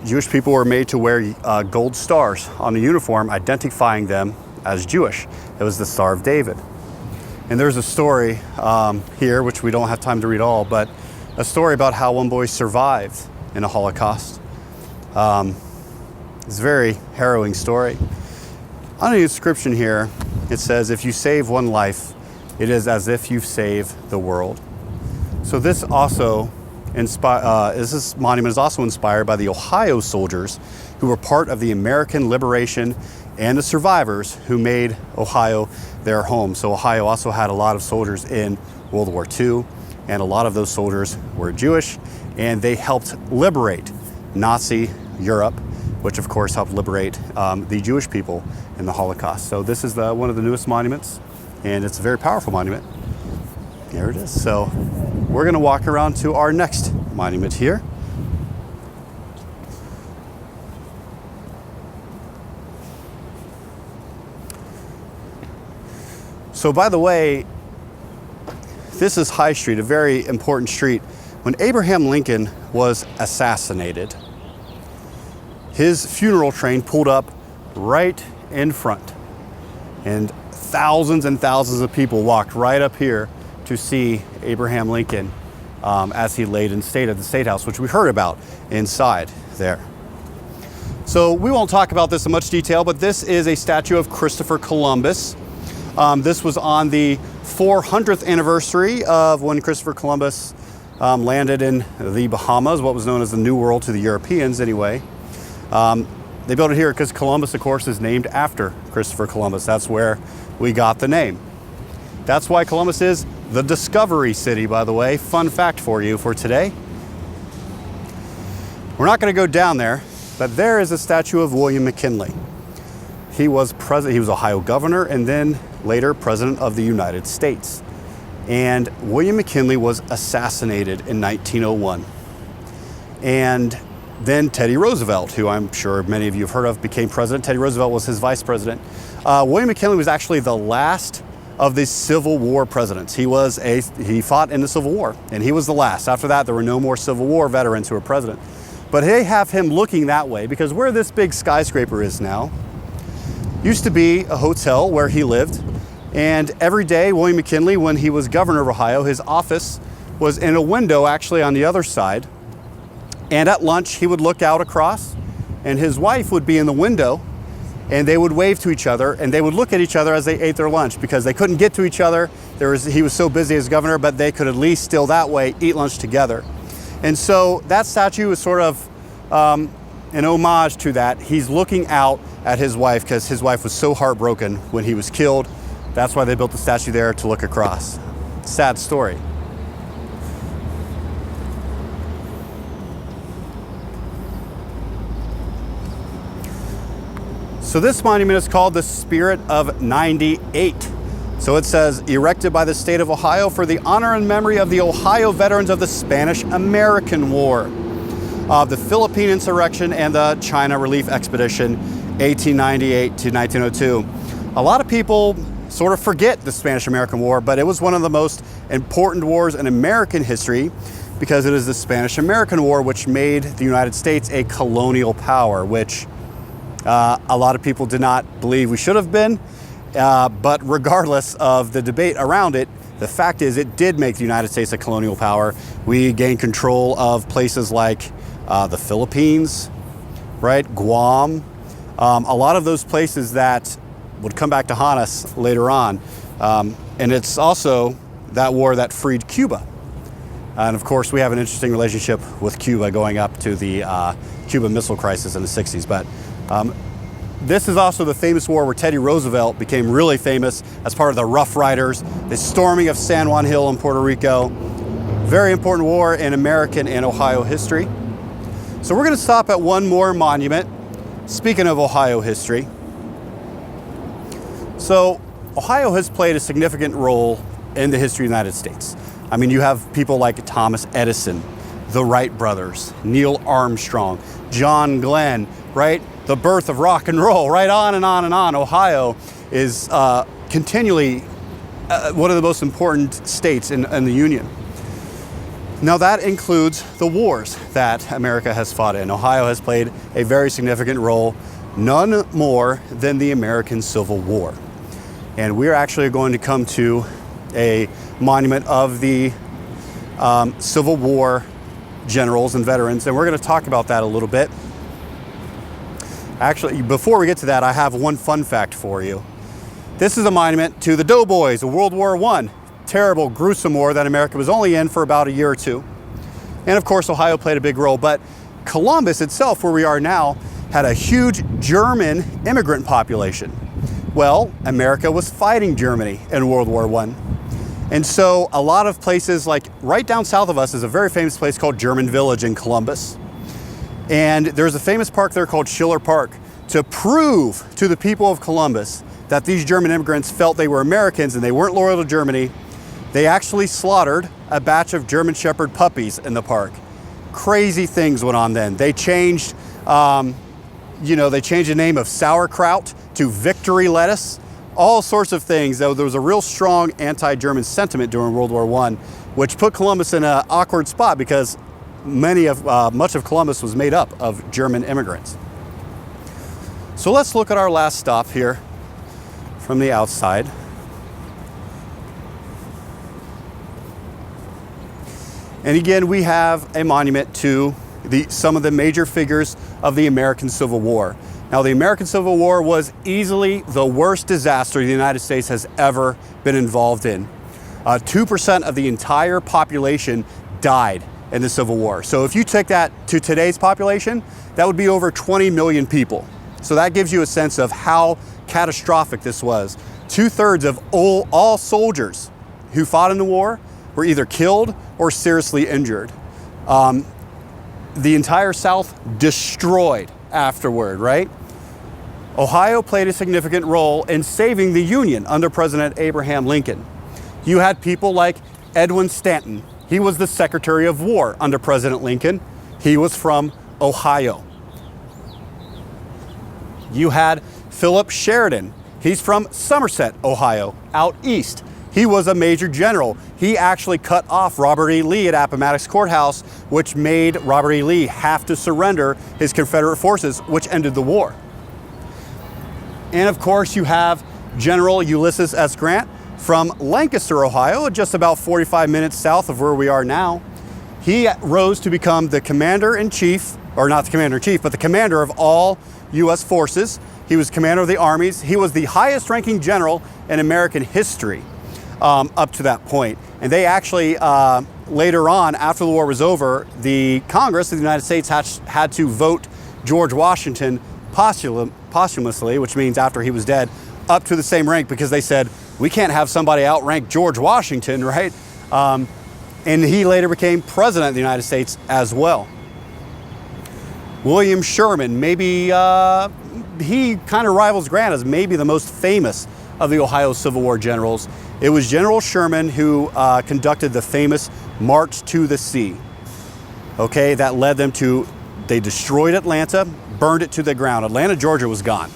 Jewish people were made to wear gold stars on the uniform, identifying them as Jewish. It was the Star of David. And there's a story here, which we don't have time to read all, but a story about how one boy survived in a Holocaust. It's a very harrowing story. On the inscription here, it says, "If you save one life, it is as if you've saved the world." So this monument is also inspired by the Ohio soldiers who were part of the American liberation and the survivors who made Ohio their home. So Ohio also had a lot of soldiers in World War II, and a lot of those soldiers were Jewish, and they helped liberate Nazi Europe, which of course helped liberate the Jewish people in the Holocaust. So this is one of the newest monuments, and it's a very powerful monument. There it is. So we're going to walk around to our next monument here. So by the way, this is High Street, a very important street. When Abraham Lincoln was assassinated, his funeral train pulled up right in front, and thousands of people walked right up here to see Abraham Lincoln as he laid in state at the State House, which we heard about inside there. So we won't talk about this in much detail, but this is a statue of Christopher Columbus. This was on the 400th anniversary of when Christopher Columbus landed in the Bahamas, what was known as the New World to the Europeans anyway. They built it here because Columbus, of course, is named after Christopher Columbus. That's where we got the name. That's why Columbus is the Discovery City, by the way. Fun fact for you for today. We're not going to go down there, but there is a statue of William McKinley. He was Ohio governor and then later president of the United States. And William McKinley was assassinated in 1901. And then Teddy Roosevelt, who I'm sure many of you have heard of, became president. Teddy Roosevelt was his vice president. William McKinley was actually the last of the Civil War presidents. He fought in the Civil War, and he was the last. After that, there were no more Civil War veterans who were president. But they have him looking that way because where this big skyscraper is now used to be a hotel where he lived. And every day, William McKinley, when he was governor of Ohio, his office was in a window actually on the other side. And at lunch, he would look out across, and his wife would be in the window, and they would wave to each other, and they would look at each other as they ate their lunch because they couldn't get to each other. He was so busy as governor, but they could at least still that way eat lunch together. And so that statue is sort of in homage to that, he's looking out at his wife because his wife was so heartbroken when he was killed. That's why they built the statue there, to look across. Sad story. So this monument is called the Spirit of 98. So it says, erected by the state of Ohio for the honor and memory of the Ohio veterans of the Spanish-American War, the Philippine Insurrection, and the China Relief Expedition, 1898 to 1902. A lot of people sort of forget the Spanish-American War, but it was one of the most important wars in American history because it is the Spanish-American War which made the United States a colonial power, which a lot of people did not believe we should have been. But regardless of the debate around it, the fact is it did make the United States a colonial power. We gained control of places like the Philippines, right? Guam, a lot of those places that would come back to haunt us later on. And it's also that war that freed Cuba. And of course, we have an interesting relationship with Cuba going up to the Cuban Missile Crisis in the 60s. But this is also the famous war where Teddy Roosevelt became really famous as part of the Rough Riders, the storming of San Juan Hill in Puerto Rico. Very important war in American and Ohio history. So we're going to stop at one more monument. Speaking of Ohio history. So Ohio has played a significant role in the history of the United States. I mean, you have people like Thomas Edison, the Wright brothers, Neil Armstrong, John Glenn, right? The birth of rock and roll, right on and on and on. Ohio is continually one of the most important states in the Union. Now that includes the wars that America has fought in. Ohio has played a very significant role, none more than the American Civil War. And we're actually going to come to a monument of the Civil War generals and veterans, and we're going to talk about that a little bit. Actually, before we get to that, I have one fun fact for you. This is a monument to the Doughboys of World War I. Terrible, gruesome war that America was only in for about a year or two. And of course, Ohio played a big role, but Columbus itself, where we are now, had a huge German immigrant population. Well, America was fighting Germany in World War I. And so a lot of places, like right down south of us is a very famous place called German Village in Columbus. And there's a famous park there called Schiller Park to prove to the people of Columbus that these German immigrants felt they were Americans and they weren't loyal to Germany. They actually slaughtered a batch of German Shepherd puppies in the park. Crazy things went on then. They changed, they changed the name of sauerkraut to victory lettuce, all sorts of things. Though there was a real strong anti-German sentiment during World War I, which put Columbus in an awkward spot because much of Columbus was made up of German immigrants. So let's look at our last stop here from the outside. And again, we have a monument to some of the major figures of the American Civil War. Now, the American Civil War was easily the worst disaster the United States has ever been involved in. 2% of the entire population died in the Civil War. So if you take that to today's population, that would be over 20 million people. So that gives you a sense of how catastrophic this was. 2/3 of all soldiers who fought in the war were either killed or seriously injured. The entire South destroyed afterward, right? Ohio played a significant role in saving the Union under President Abraham Lincoln. You had people like Edwin Stanton. He was the Secretary of War under President Lincoln. He was from Ohio. You had Philip Sheridan. He's from Somerset, Ohio, out east. He was a major general. He actually cut off Robert E. Lee at Appomattox Courthouse, which made Robert E. Lee have to surrender his Confederate forces, which ended the war. And of course, you have General Ulysses S. Grant from Lancaster, Ohio, just about 45 minutes south of where we are now. He rose to become the commander-in-chief, or not the commander-in-chief, but the commander of all U.S. forces. He was commander of the armies. He was the highest-ranking general in American history up to that point. And they actually, later on, after the war was over, the Congress of the United States had to vote George Washington posthumously, which means after he was dead, up to the same rank because they said, we can't have somebody outrank George Washington, right? And he later became president of the United States as well. William Sherman, maybe he kind of rivals Grant as maybe the most famous of the Ohio Civil War generals. It was General Sherman who conducted the famous March to the Sea. Okay, that led them to, they destroyed Atlanta, burned it to the ground. Atlanta, Georgia was gone.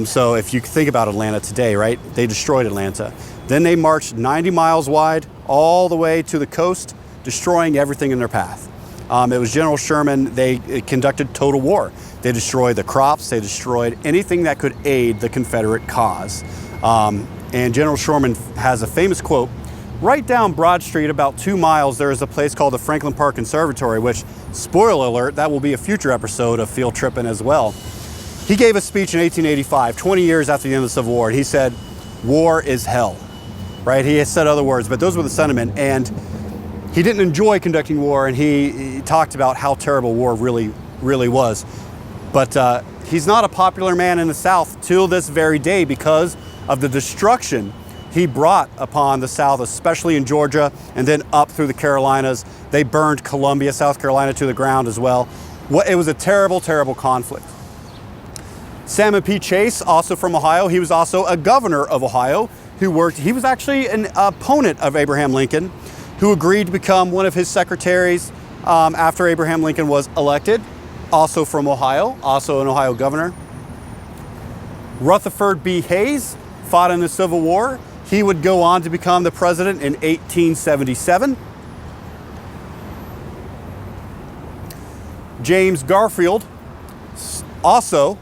So if you think about Atlanta today, right, they destroyed Atlanta. Then they marched 90 miles wide all the way to the coast, destroying everything in their path. It was General Sherman, they conducted total war. They destroyed the crops, they destroyed anything that could aid the Confederate cause. And General Sherman has a famous quote. Right down Broad Street, about 2 miles, there is a place called the Franklin Park Conservatory, which, spoiler alert, that will be a future episode of Field Trippin' as well. He gave a speech in 1885, 20 years after the end of the Civil War, and he said, war is hell, right? He has said other words, but those were the sentiment, and he didn't enjoy conducting war, and he talked about how terrible war really was. But he's not a popular man in the South till this very day because of the destruction he brought upon the South, especially in Georgia, and then up through the Carolinas. They burned Columbia, South Carolina to the ground as well. It was a terrible, terrible conflict. Salmon P. Chase, also from Ohio, he was also a governor of Ohio he was actually an opponent of Abraham Lincoln, who agreed to become one of his secretaries after Abraham Lincoln was elected, also from Ohio, also an Ohio governor. Rutherford B. Hayes fought in the Civil War. He would go on to become the president in 1877. James Garfield, also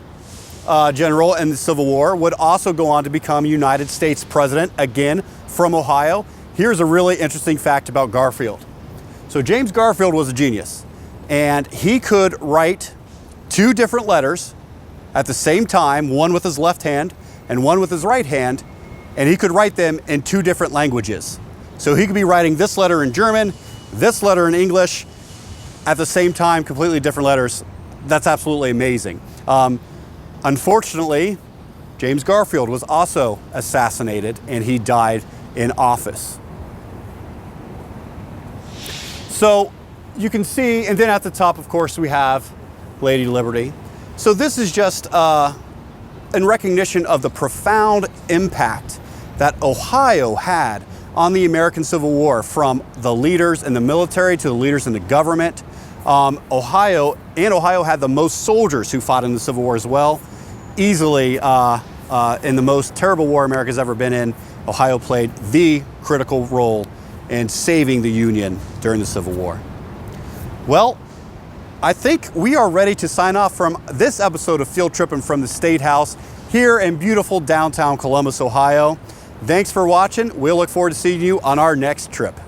general in the Civil War, would also go on to become United States president, again from Ohio. Here's a really interesting fact about Garfield. So James Garfield was a genius, and he could write 2 different letters at the same time, one with his left hand and one with his right hand, and he could write them in 2 different languages. So he could be writing this letter in German, this letter in English, at the same time, completely different letters. That's absolutely amazing. Unfortunately, James Garfield was also assassinated, and he died in office. So you can see, and then at the top, of course, we have Lady Liberty. So this is just in recognition of the profound impact that Ohio had on the American Civil War, from the leaders in the military to the leaders in the government. Ohio had the most soldiers who fought in the Civil War as well. Easily in the most terrible war America's ever been in, Ohio played the critical role in saving the Union during the Civil War. Well, I think we are ready to sign off from this episode of Field Trippin' from the State House here in beautiful downtown Columbus, Ohio. Thanks for watching. We'll look forward to seeing you on our next trip.